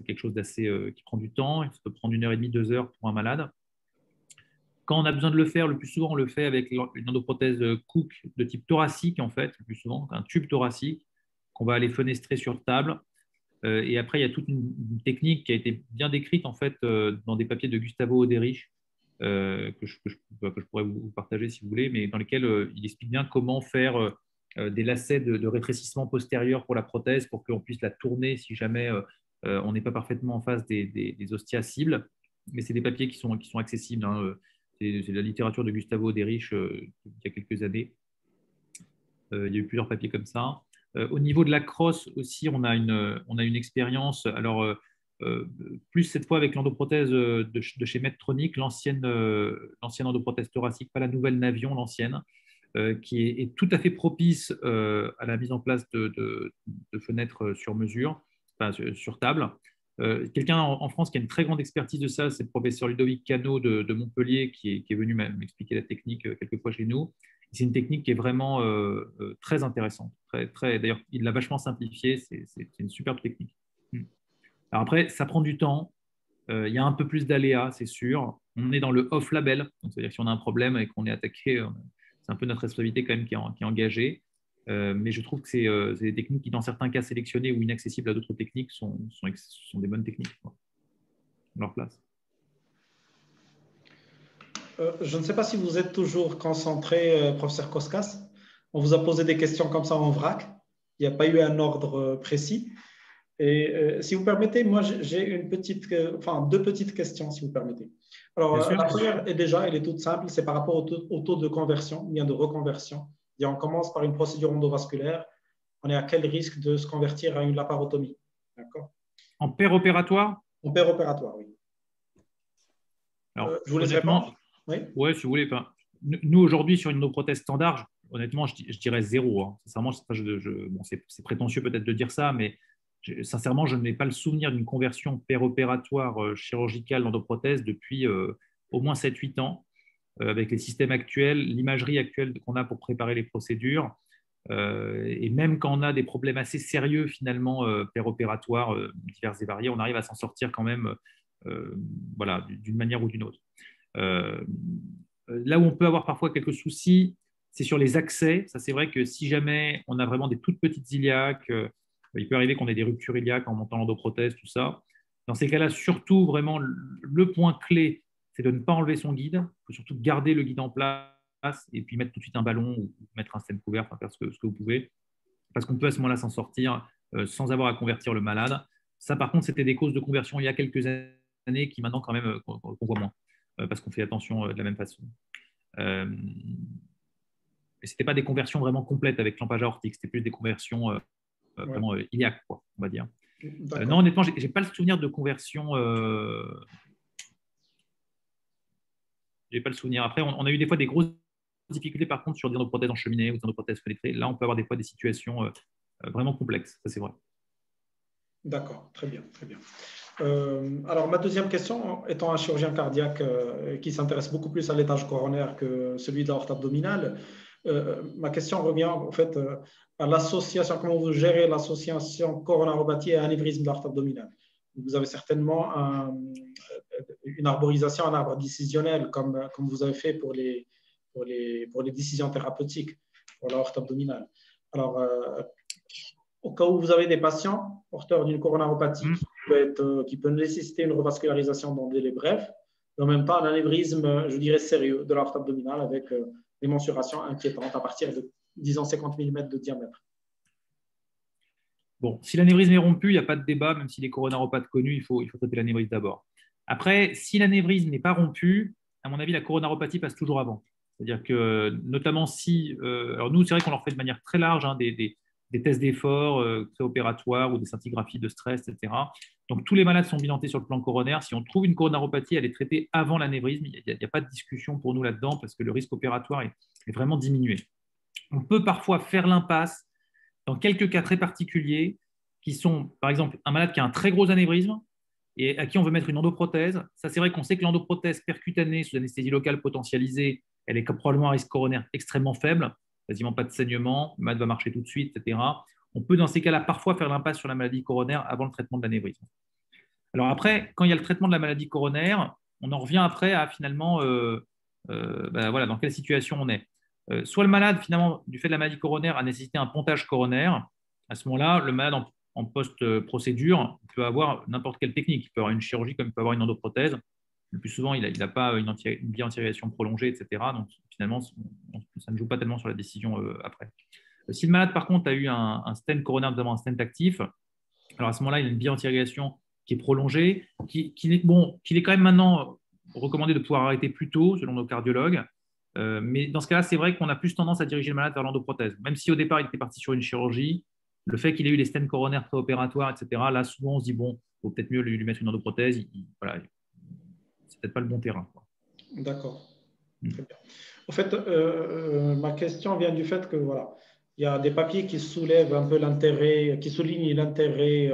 quelque chose d'assez qui prend du temps, ça peut prendre 1h30, 2 heures pour un malade. Quand on a besoin de le faire, le plus souvent on le fait avec une endoprothèse Cook de type thoracique, en fait, le plus souvent, un tube thoracique qu'on va aller fenestrer sur table. Et après, il y a toute une technique qui a été bien décrite en fait dans des papiers de Gustavo Oderich que je pourrais vous partager si vous voulez, mais dans lesquels il explique bien comment faire des lacets de rétrécissement postérieur pour la prothèse pour qu'on puisse la tourner si jamais on n'est pas parfaitement en face des ostias cibles. Mais c'est des papiers qui sont accessibles. Hein. C'est la littérature de Gustavo Oderich il y a quelques années. Il y a eu plusieurs papiers comme ça. Au niveau de la crosse aussi, on a une expérience. Alors, plus cette fois avec l'endoprothèse de chez Medtronic, l'ancienne endoprothèse thoracique, pas la nouvelle Navion, l'ancienne, qui est tout à fait propice à la mise en place de fenêtres sur mesure, enfin, sur table. Quelqu'un en France qui a une très grande expertise de ça, c'est le professeur Ludovic Cano de Montpellier, qui est venu m'expliquer la technique quelques fois chez nous. C'est une technique qui est vraiment très intéressante. D'ailleurs, il l'a vachement simplifié. C'est une superbe technique. Alors après, ça prend du temps. Il y a un peu plus d'aléas, c'est sûr. On est dans le off-label. C'est-à-dire que si on a un problème et qu'on est attaqué, c'est un peu notre responsabilité quand même qui est engagée. Mais je trouve que c'est des techniques qui, dans certains cas sélectionnés ou inaccessibles à d'autres techniques, sont des bonnes techniques à leur place. Je ne sais pas si vous êtes toujours concentré, professeur Koskas. On vous a posé des questions comme ça en vrac. Il n'y a pas eu un ordre précis. Et si vous permettez, moi, j'ai deux petites questions, si vous permettez. Alors, la première elle est toute simple. C'est par rapport au taux de conversion, bien de reconversion. Et on commence par une procédure endovasculaire. On est à quel risque de se convertir à une laparotomie? D'accord. En péropératoire? En péropératoire, oui. Alors, je vous laisse répondre. Oui, si vous voulez. Nous, aujourd'hui, sur une endoprothèse standard, honnêtement, je dirais 0. Hein. Sincèrement, c'est prétentieux peut-être de dire ça, mais sincèrement, je n'ai pas le souvenir d'une conversion péropératoire chirurgicale d'endoprothèse depuis au moins 7-8 ans, avec les systèmes actuels, l'imagerie actuelle qu'on a pour préparer les procédures. Et même quand on a des problèmes assez sérieux, finalement, péropératoires divers et variés, on arrive à s'en sortir quand même d'une manière ou d'une autre. Là où on peut avoir parfois quelques soucis, c'est sur les accès. Ça, c'est vrai que si jamais on a vraiment des toutes petites iliaques, il peut arriver qu'on ait des ruptures iliaques en montant l'endoprothèse, tout ça. Dans ces cas-là, surtout, vraiment, le point clé, c'est de ne pas enlever son guide. Il faut surtout garder le guide en place et puis mettre tout de suite un ballon ou mettre un stem couvert, faire ce que vous pouvez. Parce qu'on peut à ce moment-là s'en sortir sans avoir à convertir le malade. Ça, par contre, c'était des causes de conversion il y a quelques années qui maintenant, quand même, qu'on voit moins. Parce qu'on fait attention de la même façon. Mais ce n'était pas des conversions vraiment complètes avec clampage aortique, c'était plus des conversions vraiment iliaques, quoi, on va dire. Non, honnêtement, je n'ai pas le souvenir de conversion. Je n'ai pas le souvenir. Après, on a eu des fois des grosses difficultés, par contre, sur des endoprothèses en cheminée ou des endoprothèses fenêtrées. Là, on peut avoir des fois des situations vraiment complexes, ça c'est vrai. D'accord, très bien, très bien. Alors, ma deuxième question, étant un chirurgien cardiaque qui s'intéresse beaucoup plus à l'étage coronaire que celui de l'aorte abdominale, ma question revient en fait à l'association, comment vous gérez l'association coronaropathie et anévrisme de l'aorte abdominale. Vous avez certainement une arborisation, un arbre décisionnel, comme vous avez fait pour les décisions thérapeutiques pour l'aorte abdominale. Alors, au cas où vous avez des patients porteurs d'une coronaropathie qui peut nécessiter une revascularisation dans des délais brefs, mais en même temps un anévrisme, je dirais, sérieux de l'aorte abdominale avec des mensurations inquiétantes à partir de disons 50 mm de diamètre. Bon, si l'anévrisme est rompu, il n'y a pas de débat, même si les coronaropathes connus, il faut traiter l'anévrisme d'abord. Après, si l'anévrisme n'est pas rompu, à mon avis, la coronaropathie passe toujours avant. C'est-à-dire que, notamment si. Alors, nous, c'est vrai qu'on leur fait de manière très large hein, des tests d'effort préopératoires ou des scintigraphies de stress, etc. Donc, tous les malades sont bilantés sur le plan coronaire. Si on trouve une coronaropathie, elle est traitée avant l'anévrisme. Il n'y a pas de discussion pour nous là-dedans parce que le risque opératoire est vraiment diminué. On peut parfois faire l'impasse dans quelques cas très particuliers qui sont, par exemple, un malade qui a un très gros anévrisme et à qui on veut mettre une endoprothèse. Ça, c'est vrai qu'on sait que l'endoprothèse percutanée sous anesthésie locale potentialisée, elle est probablement un risque coronaire extrêmement faible, quasiment pas de saignement, le malade va marcher tout de suite, etc. On peut, dans ces cas-là, parfois faire l'impasse sur la maladie coronaire avant le traitement de l'anévrisme. Alors après, quand il y a le traitement de la maladie coronaire, on en revient après à finalement, voilà, dans quelle situation on est. Soit le malade, finalement, du fait de la maladie coronaire, a nécessité un pontage coronaire. À ce moment-là, le malade en post-procédure peut avoir n'importe quelle technique. Il peut avoir une chirurgie comme il peut avoir une endoprothèse. Le plus souvent, il n'a pas une bientéralisation prolongée, etc. Donc, finalement, ça ne joue pas tellement sur la décision après. Si le malade, par contre, a eu un stent coronaire, notamment un stent actif, alors à ce moment-là, il a une bientéralisation qui est prolongée, qu'il est quand même maintenant recommandé de pouvoir arrêter plus tôt, selon nos cardiologues. Mais dans ce cas-là, c'est vrai qu'on a plus tendance à diriger le malade vers l'endoprothèse. Même si au départ, il était parti sur une chirurgie, le fait qu'il ait eu les stents coronaires préopératoires, etc., là, souvent, on se dit, bon, il faut peut-être mieux lui mettre une endoprothèse. Voilà, c'est peut-être pas le bon terrain. D'accord. Très bien. En fait, ma question vient du fait que, voilà, il y a des papiers qui soulèvent un peu l'intérêt, qui soulignent l'intérêt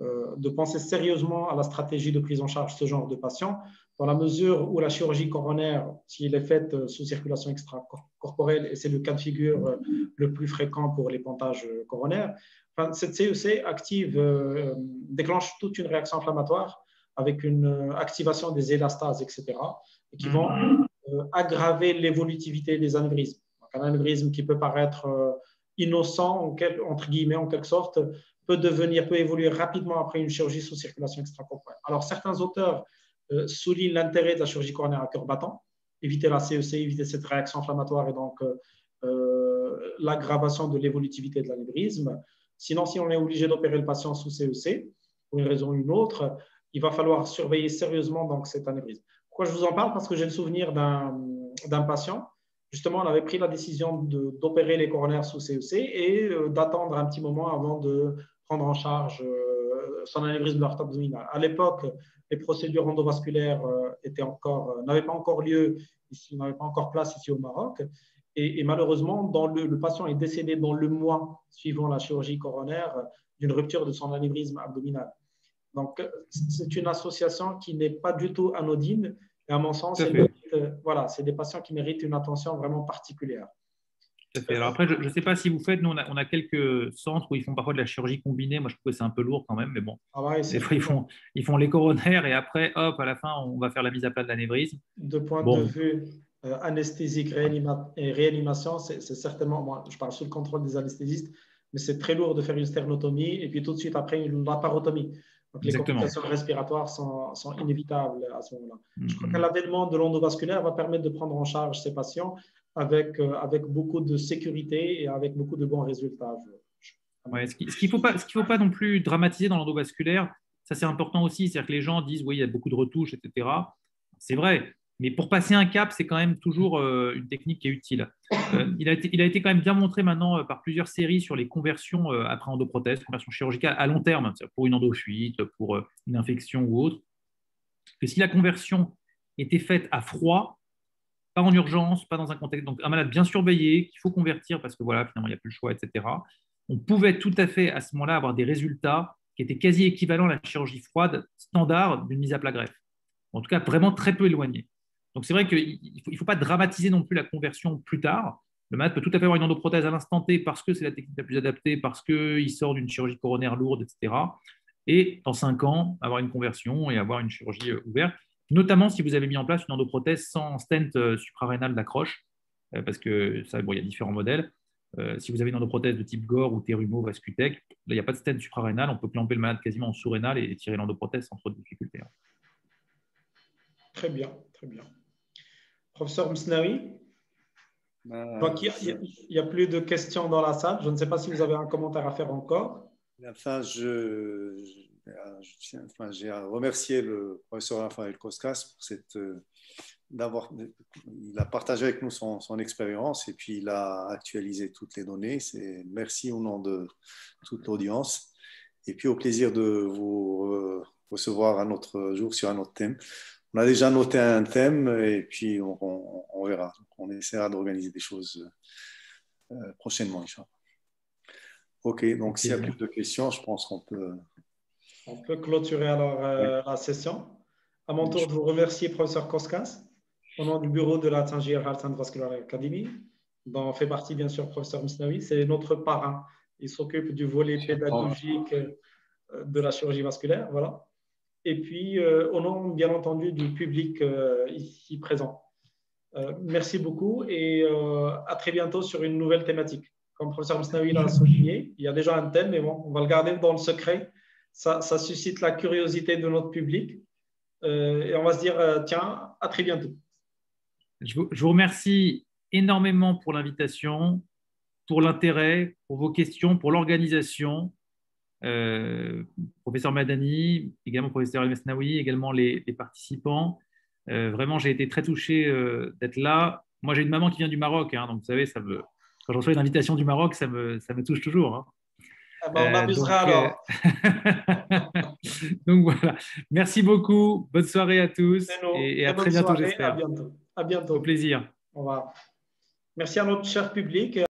de penser sérieusement à la stratégie de prise en charge de ce genre de patients, dans la mesure où la chirurgie coronaire, s'il est faite sous circulation extracorporelle, et c'est le cas de figure le plus fréquent pour les pontages coronaires, enfin, cette CEC active, déclenche toute une réaction inflammatoire avec une activation des élastases, etc., et qui vont aggraver l'évolutivité des anévrismes. Donc, un anévrisme qui peut paraître innocent, entre guillemets, en quelque sorte, peut évoluer rapidement après une chirurgie sous circulation extracorporelle. Alors, certains auteurs soulignent l'intérêt de la chirurgie coronaire à cœur battant, éviter la CEC, éviter cette réaction inflammatoire et donc l'aggravation de l'évolutivité de l'anévrisme. Sinon, si on est obligé d'opérer le patient sous CEC, pour une raison ou une autre, il va falloir surveiller sérieusement donc, cet anévrisme. Pourquoi je vous en parle? Parce que j'ai le souvenir d'un patient. Justement, on avait pris la décision d'opérer les coronaires sous CEC et d'attendre un petit moment avant de prendre en charge son anévrisme de l'artère abdominale. À l'époque, les procédures endovasculaires n'avaient pas encore lieu, n'avaient pas encore place ici au Maroc. Et malheureusement, le patient est décédé dans le mois suivant la chirurgie coronaire d'une rupture de son anévrisme abdominal. Donc, c'est une association qui n'est pas du tout anodine. Et à mon sens, voilà, c'est des patients qui méritent une attention vraiment particulière. Tout à fait. Alors après, je ne sais pas si vous faites, nous, on a quelques centres où ils font parfois de la chirurgie combinée. Moi, je trouve que c'est un peu lourd quand même, mais bon. Ah ouais, des fois, ils font les coronaires et après, hop, à la fin, on va faire la mise à plat de l'anévrisme. De point de vue anesthésique et réanimation, c'est certainement, moi, je parle sous le contrôle des anesthésistes, mais c'est très lourd de faire une sternotomie et puis tout de suite après une laparotomie. Donc, les complications respiratoires sont inévitables à ce moment-là. Je crois que l'avènement de l'endovasculaire va permettre de prendre en charge ces patients avec beaucoup de sécurité et avec beaucoup de bons résultats. Ouais, ce qu'il ne faut pas non plus dramatiser dans l'endovasculaire, ça c'est important aussi, c'est-à-dire que les gens disent oui, il y a beaucoup de retouches, etc. C'est vrai, mais pour passer un cap, c'est quand même toujours une technique qui est utile. Il a été quand même bien montré maintenant par plusieurs séries sur les conversions après endoprothèse, conversions chirurgicales à long terme, pour une endofuite, pour une infection ou autre, que si la conversion était faite à froid, pas en urgence, pas dans un contexte, donc un malade bien surveillé, qu'il faut convertir parce que voilà, finalement, il n'y a plus le choix, etc. On pouvait tout à fait à ce moment-là avoir des résultats qui étaient quasi équivalents à la chirurgie froide standard d'une mise à plat greffe. En tout cas, vraiment très peu éloignés. Donc c'est vrai qu'il ne faut pas dramatiser non plus la conversion plus tard. Le malade peut tout à fait avoir une endoprothèse à l'instant T parce que c'est la technique la plus adaptée, parce qu'il sort d'une chirurgie coronaire lourde, etc. Et dans 5 ans, avoir une conversion et avoir une chirurgie ouverte, notamment si vous avez mis en place une endoprothèse sans stent suprarénal d'accroche, parce que ça, bon, il y a différents modèles. Si vous avez une endoprothèse de type Gore ou Terumo Vascutech, là, il n'y a pas de stent suprarénal, on peut clamper le malade quasiment en sous-rénal et tirer l'endoprothèse sans trop de difficultés. Très bien, très bien. Professeur Msnaoui? Donc, il n'y a plus de questions dans la salle. Je ne sais pas si vous avez un commentaire à faire encore. Enfin, j'ai à remercier le professeur Raphaël Koskas pour il a partagé avec nous son expérience et puis il a actualisé toutes les données. Merci au nom de toute l'audience. Et puis au plaisir de vous recevoir un autre jour sur un autre thème. On a déjà noté un thème et puis on verra. On essaiera d'organiser des choses prochainement, Inch'Allah. Ok, donc s'il n'y a plus de questions, je pense qu'on peut... On peut clôturer alors la session. À mon tour de vous remercier, professeur Koskas, au nom du bureau de la Tangier Heart and Vascular Academy, dont fait partie bien sûr professeur Mesnaoui. C'est notre parrain. Il s'occupe du volet pédagogique de la chirurgie vasculaire. Voilà. Et puis, au nom bien entendu du public ici présent. Merci beaucoup et à très bientôt sur une nouvelle thématique. Comme le professeur Mesnaoui l'a souligné, il y a déjà un thème, mais bon, on va le garder dans le secret. Ça suscite la curiosité de notre public. Et on va se dire, tiens, à très bientôt. Je vous remercie énormément pour l'invitation, pour l'intérêt, pour vos questions, pour l'organisation. Professeur Madani, également professeur El-Mesnaoui, également les participants. Vraiment, j'ai été très touché d'être là. Moi, j'ai une maman qui vient du Maroc, hein, donc vous savez, quand je reçois une invitation du Maroc, ça me touche toujours. Hein. Ah ben, on abusera alors. Donc voilà. Merci beaucoup. Bonne soirée à tous et à très bientôt, j'espère. À bientôt. À bientôt. Au plaisir. Au revoir. Merci à notre cher public.